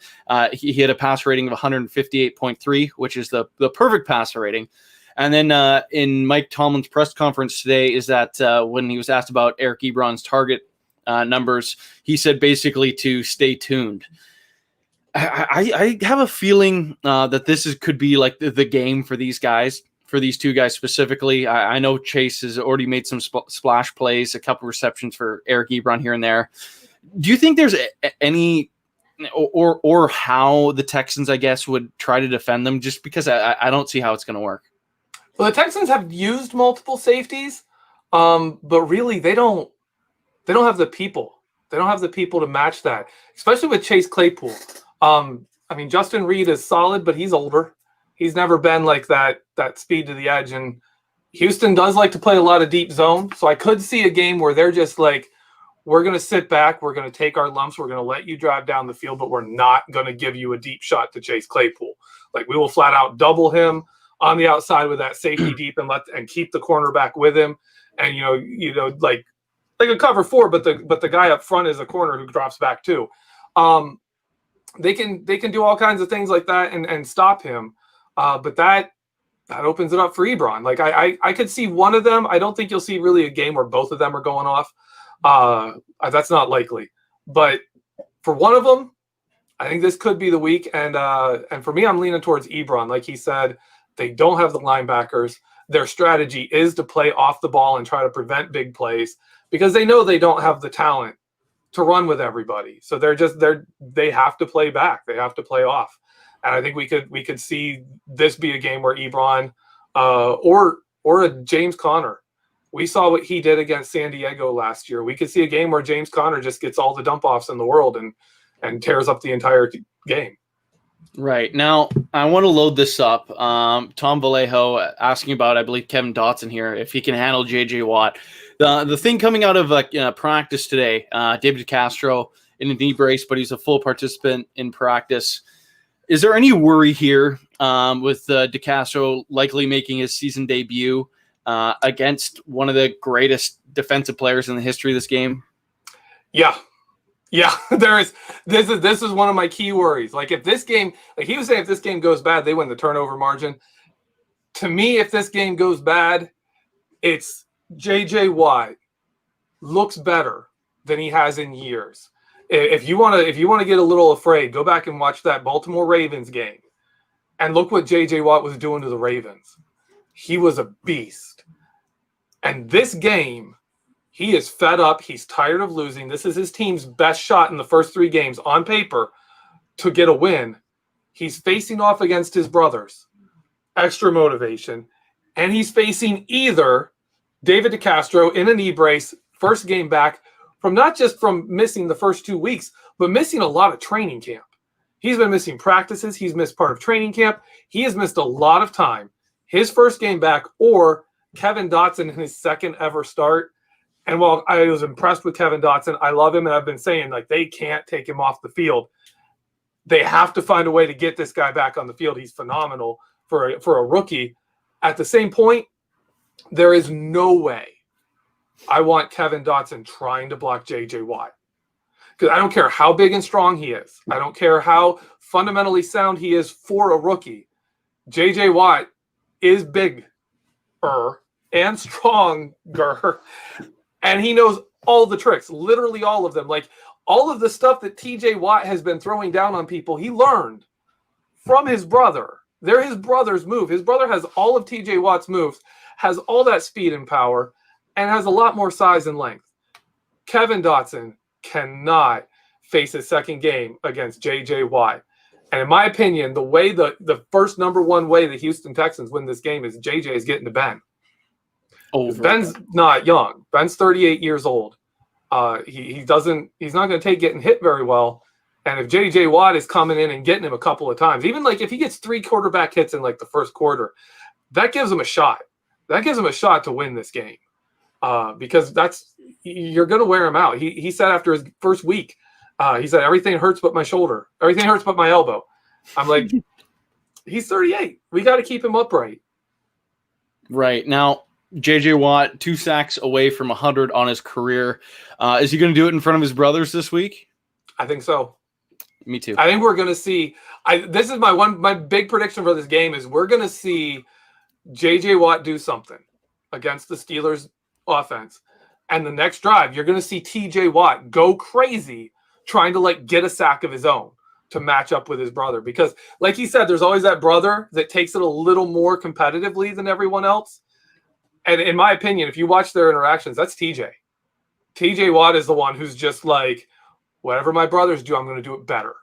Speaker 1: he had a passer rating of 158.3, which is the perfect passer rating. And then in Mike Tomlin's press conference today is that when he was asked about Eric Ebron's target numbers, he said basically to stay tuned. I have a feeling that this could be like the game for these guys. For these two guys specifically. I know Chase has already made some splash plays, a couple receptions for Eric Ebron here and there. Do you think there's any or how the Texans, I guess, would try to defend them? Just because I don't see how it's going to work.
Speaker 3: Well, the Texans have used multiple safeties, but really they don't have the people. They don't have the people to match that, especially with Chase Claypool. I mean, Justin Reed is solid, but he's older. He's never been like that speed to the edge. And Houston does like to play a lot of deep zone. So I could see a game where they're just like, we're going to sit back. We're going to take our lumps. We're going to let you drive down the field, but we're not going to give you a deep shot to Chase Claypool. Like, we will flat out double him on the outside with that safety deep and keep the cornerback with him. And, like a cover 4, but the guy up front is a corner who drops back too. They can do all kinds of things like that and stop him. But that opens it up for Ebron. Like, I could see one of them. I don't think you'll see really a game where both of them are going off. That's not likely. But for one of them, I think this could be the week. And for me, I'm leaning towards Ebron. Like he said, they don't have the linebackers. Their strategy is to play off the ball and try to prevent big plays because they know they don't have the talent to run with everybody. So they have to play back. They have to play off. And I think we could see this be a game where Ebron or a James Conner. We saw what he did against San Diego last year. We could see a game where James Conner just gets all the dump offs in the world and tears up the entire game.
Speaker 1: Right. Now, I want to load this up. Tom Vallejo asking about, I believe, Kevin Dotson here, if he can handle J.J. Watt. The thing coming out of practice today, David DeCastro in a knee brace, but he's a full participant in practice. Is there any worry here with DeCastro likely making his season debut against one of the greatest defensive players in the history of this game?
Speaker 3: Yeah, there is. This is one of my key worries. Like, if this game, like he was saying, if this game goes bad, they win the turnover margin. To me, if this game goes bad, it's J.J. Watt looks better than he has in years. If you want to get a little afraid, go back and watch that Baltimore Ravens game and look what J.J. Watt was doing to the Ravens. He was a beast. And this game, he is fed up. He's tired of losing. This is his team's best shot in the first 3 games on paper to get a win. He's facing off against his brothers. Extra motivation. And he's facing either David DeCastro in a knee brace, first game back, from not just from missing the first 2 weeks, but missing a lot of training camp. He's been missing practices. He's missed part of training camp. He has missed a lot of time. His first game back, or Kevin Dotson in his second ever start. And while I was impressed with Kevin Dotson, I love him, and I've been saying, like, they can't take him off the field. They have to find a way to get this guy back on the field. He's phenomenal for a rookie. At the same point, there is no way I want Kevin Dotson trying to block J.J. Watt. Because I don't care how big and strong he is. I don't care how fundamentally sound he is for a rookie. J.J. Watt is bigger and stronger. And he knows all the tricks, literally all of them. Like, all of the stuff that T.J. Watt has been throwing down on people, he learned from his brother. They're his brother's move. His brother has all of T.J. Watt's moves, has all that speed and power, and has a lot more size and length. Kevin Dotson cannot face his second game against J.J. Watt. And in my opinion, the way the first number one way the Houston Texans win this game is JJ is getting to Ben. Ben's not young. Ben's 38 years old. He's not going to take getting hit very well. And if JJ Watt is coming in and getting him a couple of times, even like if he gets 3 quarterback hits in like the first quarter, that gives him a shot. That gives him a shot to win this game. Because you're going to wear him out. He said after his first week, he said, everything hurts but my shoulder. Everything hurts but my elbow. I'm like, he's 38. We got to keep him upright.
Speaker 1: Right. Now, J.J. Watt, 2 sacks away from 100 on his career. Is he going to do it in front of his brothers this week?
Speaker 3: I think so.
Speaker 1: Me too.
Speaker 3: I think we're going to see this is my big prediction for this game is we're going to see J.J. Watt do something against the Steelers offense. And the next drive, you're going to see T.J. Watt go crazy trying to like get a sack of his own to match up with his brother. Because like he said, there's always that brother that takes it a little more competitively than everyone else. And in my opinion, if you watch their interactions, that's TJ. TJ Watt is the one who's just like, whatever my brothers do, I'm going to do it better.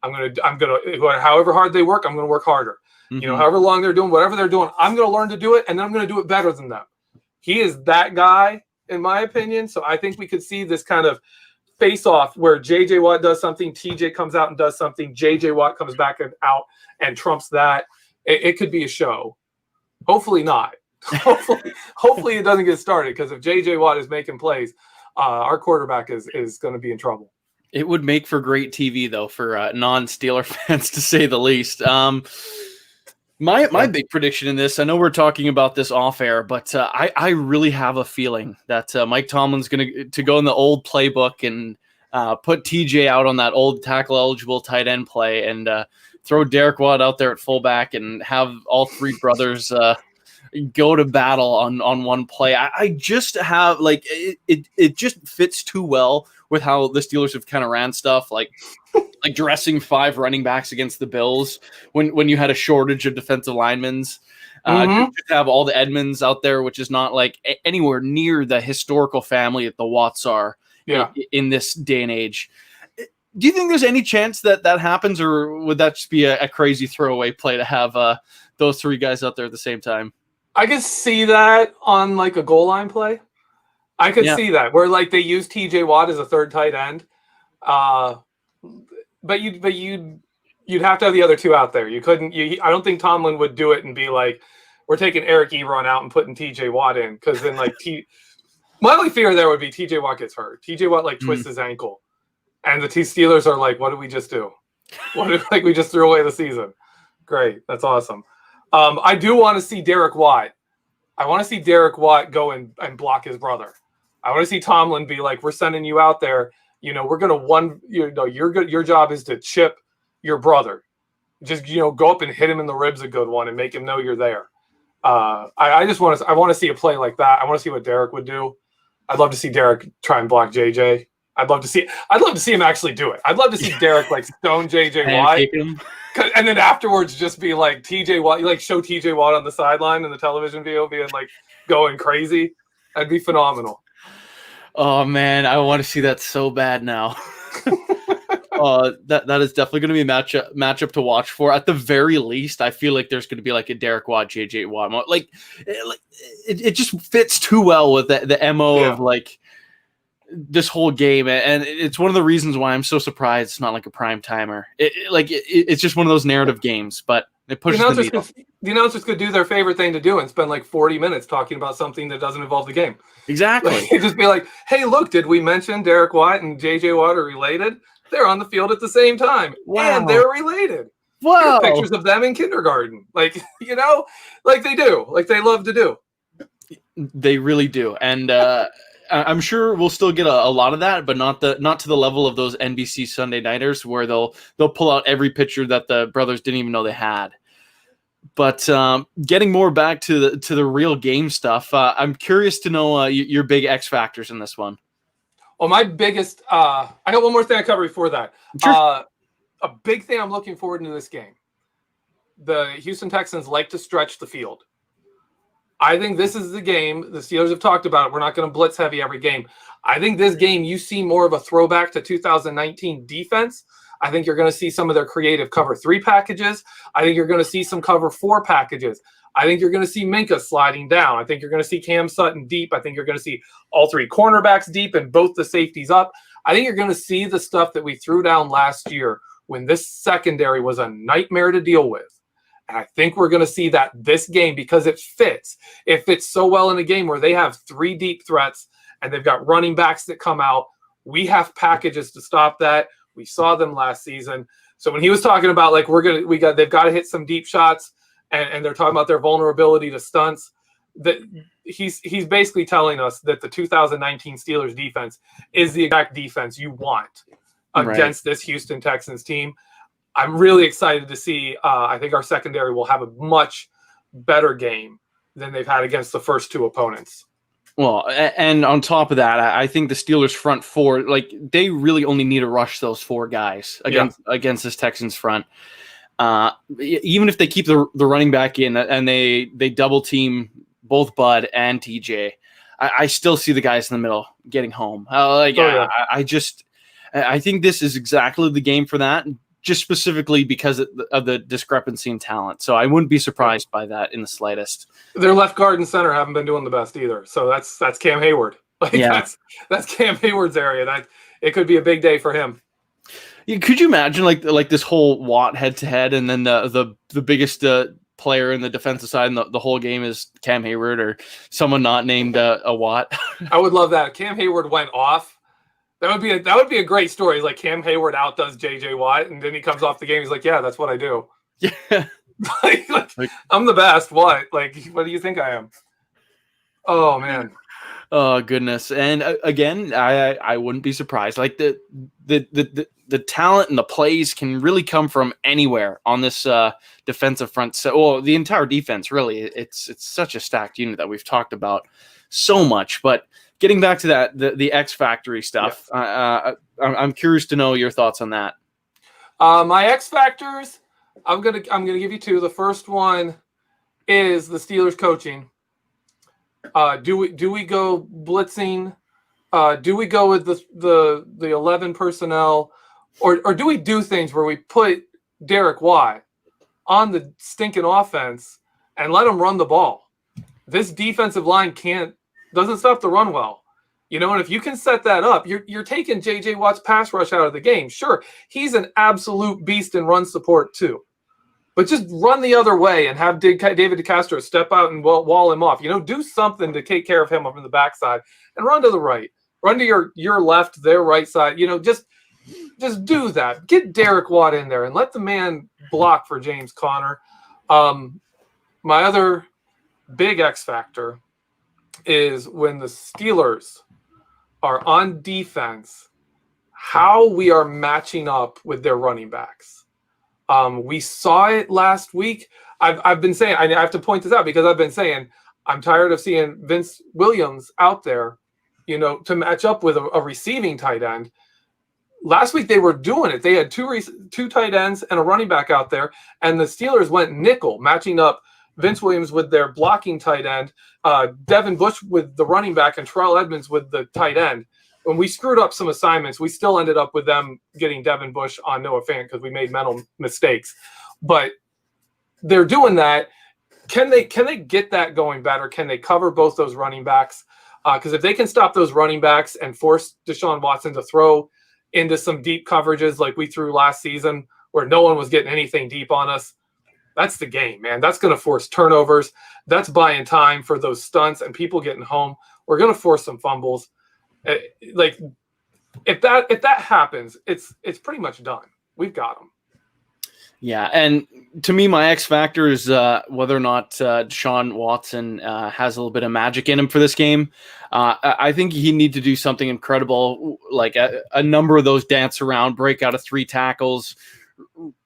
Speaker 3: I'm going to, however hard they work, I'm going to work harder. Mm-hmm. You know, however long they're doing, whatever they're doing, I'm going to learn to do it, and then I'm going to do it better than them. He is that guy, in my opinion. So I think we could see this kind of face-off where J.J. Watt does something, TJ comes out and does something, J.J. Watt comes back and out and trumps that. It could be a show. Hopefully not. Hopefully it doesn't get started, because if J.J. Watt is making plays, our quarterback is going to be in trouble.
Speaker 1: It would make for great TV, though, for non-Steeler fans, to say the least. My big prediction in this, I know we're talking about this off air, but I really have a feeling that Mike Tomlin's going to go in the old playbook and put TJ out on that old tackle-eligible tight end play and throw Derek Watt out there at fullback and have all 3 brothers go to battle on one play. I just have, like, it just fits too well with how the Steelers have kind of ran stuff, like dressing 5 running backs against the Bills when you had a shortage of defensive linemen. To have all the Edmonds out there, which is not like anywhere near the historical family that the Watts are in this day and age. Do you think there's any chance that happens, or would that just be a crazy throwaway play to have those 3 guys out there at the same time?
Speaker 3: I could see that on like a goal line play. I could see that where like they use TJ Watt as a 3rd tight end. But you'd have to have the other 2 out there. You couldn't. I don't think Tomlin would do it and be like, "We're taking Eric Ebron out and putting TJ Watt in," because then like my only fear there would be TJ Watt gets hurt. TJ Watt like twists his ankle, and the Steelers are like, "What did we just do? What if like we just threw away the season?" Great, that's awesome. I do want to see Derek Watt. I want to see Derek Watt go and block his brother. I want to see Tomlin be like, "We're sending you out there. You know, we're going to your job is to chip your brother. Just, go up and hit him in the ribs a good one and make him know you're there." I want to see a play like that. I want to see what Derek would do. I'd love to see Derek try and block JJ. I'd love to see him actually do it. I'd love to see Derek like stone JJ Watt. And then afterwards just be like TJ Watt, like show TJ Watt on the sideline in the television video being like going crazy. That'd be phenomenal.
Speaker 1: Oh man, I want to see that so bad now. That is definitely going to be a matchup to watch for. At the very least, I feel like there's going to be like a Derek Watt, JJ Watt. Like it just fits too well with the MO of like this whole game, and it's one of the reasons why I'm so surprised it's not like a prime timer. It's just one of those narrative games, but it pushes the needle.
Speaker 3: The announcers could do their favorite thing to do and spend like 40 minutes talking about something that doesn't involve the game.
Speaker 1: Exactly.
Speaker 3: Like, just be like, "Hey, look, did we mention Derek Watt and JJ Watt are related? They're on the field at the same time, and they're related.
Speaker 1: Wow.
Speaker 3: Here are pictures of them in kindergarten, like like they do, like they love to do.
Speaker 1: They really do, and I'm sure we'll still get a lot of that, but not to the level of those NBC Sunday Nighters where they'll pull out every picture that the brothers didn't even know they had. But getting more back to the real game stuff, I'm curious to know your big X factors in this one.
Speaker 3: Well, my biggest, I got one more thing I cover before that.
Speaker 1: Sure.
Speaker 3: A big thing I'm looking forward to this game. The Houston Texans like to stretch the field. I think this is the game. The Steelers have talked about it. We're not going to blitz heavy every game. I think this game, you see more of a throwback to 2019 defense. I think you're going to see some of their creative cover 3 packages. I think you're going to see some cover 4 packages. I think you're going to see Minka sliding down. I think you're going to see Cam Sutton deep. I think you're going to see all 3 cornerbacks deep and both the safeties up. I think you're going to see the stuff that we threw down last year when this secondary was a nightmare to deal with. And I think we're going to see that this game because it fits. It fits so well in a game where they have 3 deep threats and they've got running backs that come out. We have packages to stop that. We saw them last season. So when he was talking about like they've got to hit some deep shots and they're talking about their vulnerability to stunts, that he's basically telling us that the 2019 Steelers defense is the exact defense you want against this Houston Texans team. I'm really excited to see. I think our secondary will have a much better game than they've had against the first 2 opponents.
Speaker 1: Well, and on top of that, I think the Steelers front 4, like they really only need to rush those 4 guys against this Texans front. Even if they keep the running back in and they double team both Bud and TJ, I still see the guys in the middle getting home. I think this is exactly the game for that, just specifically because of the discrepancy in talent. So I wouldn't be surprised by that in the slightest.
Speaker 3: Their left guard and center haven't been doing the best either. So that's Cam Hayward. That's Cam Hayward's area. It could be a big day for him.
Speaker 1: Yeah, could you imagine like this whole Watt head to head, and then the biggest player in the defensive side in the whole game is Cam Hayward or someone not named a Watt?
Speaker 3: I would love that. Cam Hayward went off. That would be a great story. Like Cam Hayward outdoes JJ Watt, and then he comes off the game. He's like, "Yeah, that's what I do.
Speaker 1: Yeah,
Speaker 3: like, I'm the best. What? Like, what do you think I am?" Oh man.
Speaker 1: Oh goodness. And again, I wouldn't be surprised. Like the talent and the plays can really come from anywhere on this defensive front. So, the entire defense really. It's such a stacked unit that we've talked about so much, but. Getting back to that, the X Factory stuff, yes. I'm curious to know your thoughts on that.
Speaker 3: My X Factors, I'm gonna give you 2. The first one is the Steelers coaching. Do we go blitzing? Do we go with the 11 personnel, or do we do things where we put Derek Watt on the stinking offense and let him run the ball? This defensive line doesn't stop the run well. And if you can set that up, you're taking J.J. Watt's pass rush out of the game. Sure, he's an absolute beast in run support too. But just run the other way and have David DeCastro step out and wall him off. Do something to take care of him up in the backside and run to the right. Run to your left, their right side. Just do that. Get Derek Watt in there and let the man block for James Conner. My other big X factor is when the Steelers are on defense, how we are matching up with their running backs. We saw it last week. I've been saying, I have to point this out because I've been saying, I'm tired of seeing Vince Williams out there, to match up with a receiving tight end. Last week they were doing it. They had two tight ends and a running back out there, and the Steelers went nickel, matching up Vince Williams with their blocking tight end, Devin Bush with the running back, and Terrell Edmonds with the tight end. When we screwed up some assignments, we still ended up with them getting Devin Bush on Noah Fant because we made mental mistakes. But they're doing that. Can they get that going better? Can they cover both those running backs? Because if they can stop those running backs and force Deshaun Watson to throw into some deep coverages like we threw last season where no one was getting anything deep on us, that's the game, man. That's going to force turnovers. That's buying time for those stunts and people getting home. We're going to force some fumbles. Like if that happens, it's pretty much done. We've got them.
Speaker 1: Yeah, and to me, my X factor is whether or not Deshaun Watson has a little bit of magic in him for this game. I think he needs to do something incredible, like a number of those dance around, break out of 3 tackles,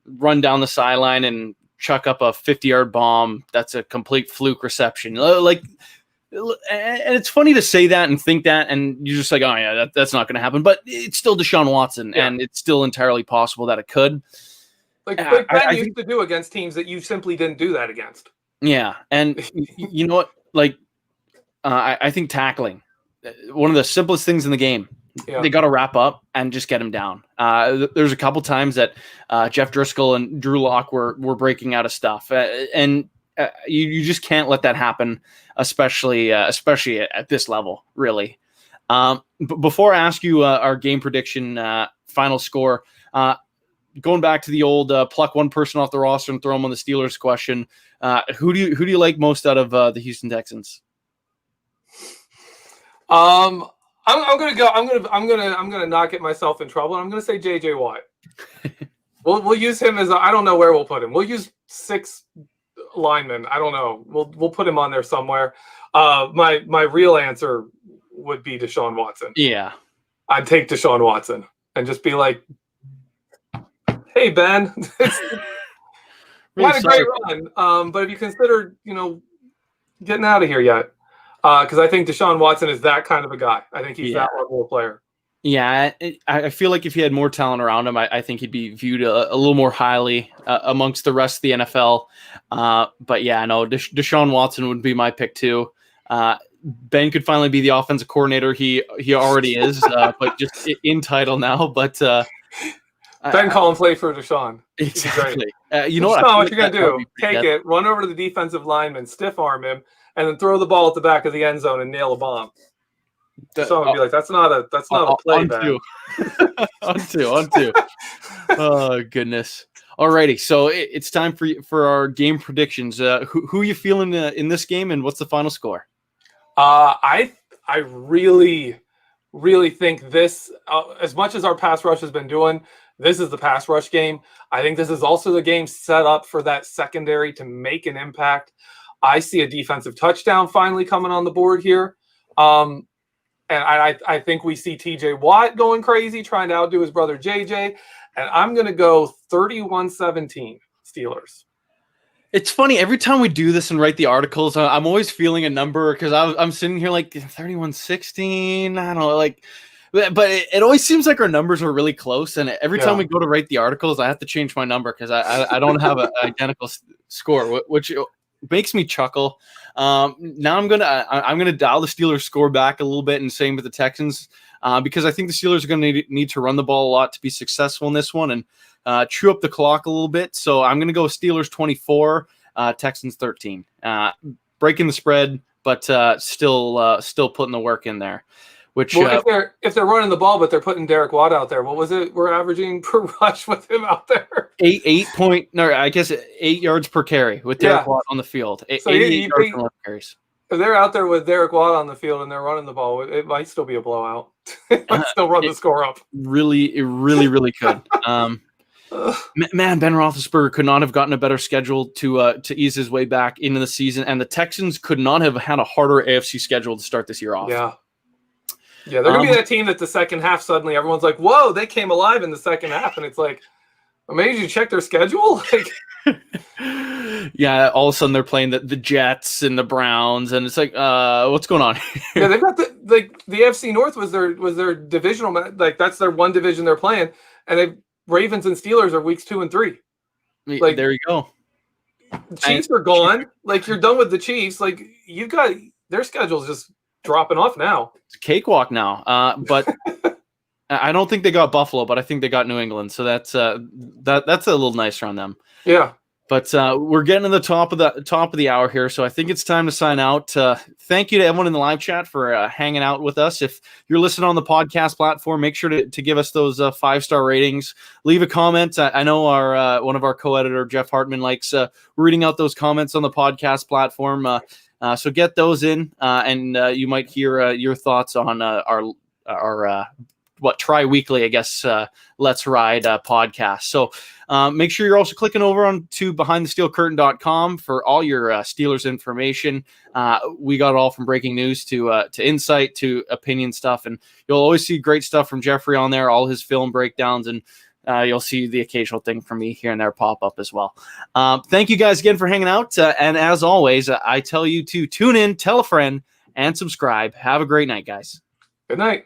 Speaker 1: run down the sideline, and chuck up a 50-yard bomb. That's a complete fluke reception. And it's funny to say that and think that, and you're just like, oh yeah, that's not going to happen. But it's still Deshaun Watson, and it's still entirely possible that it could.
Speaker 3: Like Ben used to do against teams that you simply didn't do that against.
Speaker 1: Yeah, and you know what? Like, I think tackling, one of the simplest things in the game. They got to wrap up and just get him down. There's a couple times that Jeff Driscoll and Drew Lock were breaking out of stuff, and you just can't let that happen, especially at this level, really. Before I ask you our game prediction, final score, going back to the old pluck one person off the roster and throw them on the Steelers question, who do you like most out of the Houston Texans?
Speaker 3: I'm gonna not get myself in trouble. I'm gonna say JJ Watt. We'll use him as I don't know where we'll put him. We'll use 6 linemen. I don't know. We'll put him on there somewhere. My real answer would be Deshaun Watson.
Speaker 1: Yeah,
Speaker 3: I'd take Deshaun Watson and just be like, "Hey Ben,
Speaker 1: really
Speaker 3: had a great run. But have you considered getting out of here yet?" Because I think Deshaun Watson is that kind of a guy. I think he's that level of player.
Speaker 1: Yeah, I feel like if he had more talent around him, I think he'd be viewed a little more highly amongst the rest of the NFL. But yeah, no, Deshaun Watson would be my pick too. Ben could finally be the offensive coordinator. He already is, but just in title now. But
Speaker 3: Ben call and play for Deshaun.
Speaker 1: Exactly.
Speaker 3: You know what you're gonna do? Take it, run over to the defensive lineman, stiff arm him, and then throw the ball at the back of the end zone and nail a bomb. Someone would be like, "That's not a play, Ben."
Speaker 1: On two. Oh goodness. Alrighty, so it's time for our game predictions. Who are you feeling in this game, and what's the final score?
Speaker 3: I really, really think this. As much as our pass rush has been doing, this is the pass rush game. I think this is also the game set up for that secondary to make an impact. I see a defensive touchdown finally coming on the board here. And I think we see TJ Watt going crazy, trying to outdo his brother JJ. And I'm going to go 31-17 Steelers.
Speaker 1: It's funny, every time we do this and write the articles, I'm always feeling a number because I'm sitting here like 31-16. I don't know, but it always seems like our numbers are really close. And every time we go to write the articles, I have to change my number because I don't have an identical score, which makes me chuckle. Now I'm gonna dial the Steelers score back a little bit, and same with the Texans, because I think the Steelers are going to need to run the ball a lot to be successful in this one and chew up the clock a little bit. So I'm going to go Steelers 24, Texans 13, breaking the spread, but still putting the work in there. Which
Speaker 3: if they're running the ball, but they're putting Derek Watt out there, what was it we're averaging per rush with him out there? 8
Speaker 1: yards per carry with Derek Watt on the field.
Speaker 3: So
Speaker 1: 8 yards per carries.
Speaker 3: If they're out there with Derek Watt on the field and they're running the ball, it might still be a blowout. It might still run the score up.
Speaker 1: It really could. Man, Ben Roethlisberger could not have gotten a better schedule to ease his way back into the season, and the Texans could not have had a harder AFC schedule to start this year off.
Speaker 3: Yeah, they're going to be that team that the second half suddenly everyone's like, whoa, they came alive in the second half. And it's like, maybe you check their schedule?
Speaker 1: Yeah, all of a sudden they're playing the Jets and the Browns. And it's like, what's going on here?
Speaker 3: Yeah, they've got the AFC North was their divisional. That's their one division they're playing. And Ravens and Steelers are weeks 2 and 3.
Speaker 1: There you go.
Speaker 3: Chiefs are gone. You're done with the Chiefs. You've got their schedule's just dropping off now.
Speaker 1: It's a cakewalk now. But I don't think they got Buffalo, but I think they got New England. So that's a little nicer on them.
Speaker 3: Yeah.
Speaker 1: But we're getting to the top of the hour here, so I think it's time to sign out. Thank you to everyone in the live chat for hanging out with us. If you're listening on the podcast platform, make sure to give us those 5-star ratings. Leave a comment. I know our one of our co-editor Jeff Hartman likes reading out those comments on the podcast platform. So get those in, and you might hear your thoughts on our tri-weekly, I guess, Let's Ride podcast. So make sure you're also clicking over on to BehindTheSteelCurtain.com for all your Steelers information. We got it all from breaking news to insight to opinion stuff, and you'll always see great stuff from Geoffrey on there, all his film breakdowns, and you'll see the occasional thing from me here and there pop up as well. Thank you guys again for hanging out, and as always, I tell you to tune in, tell a friend, and subscribe. Have a great night, guys.
Speaker 3: Good night.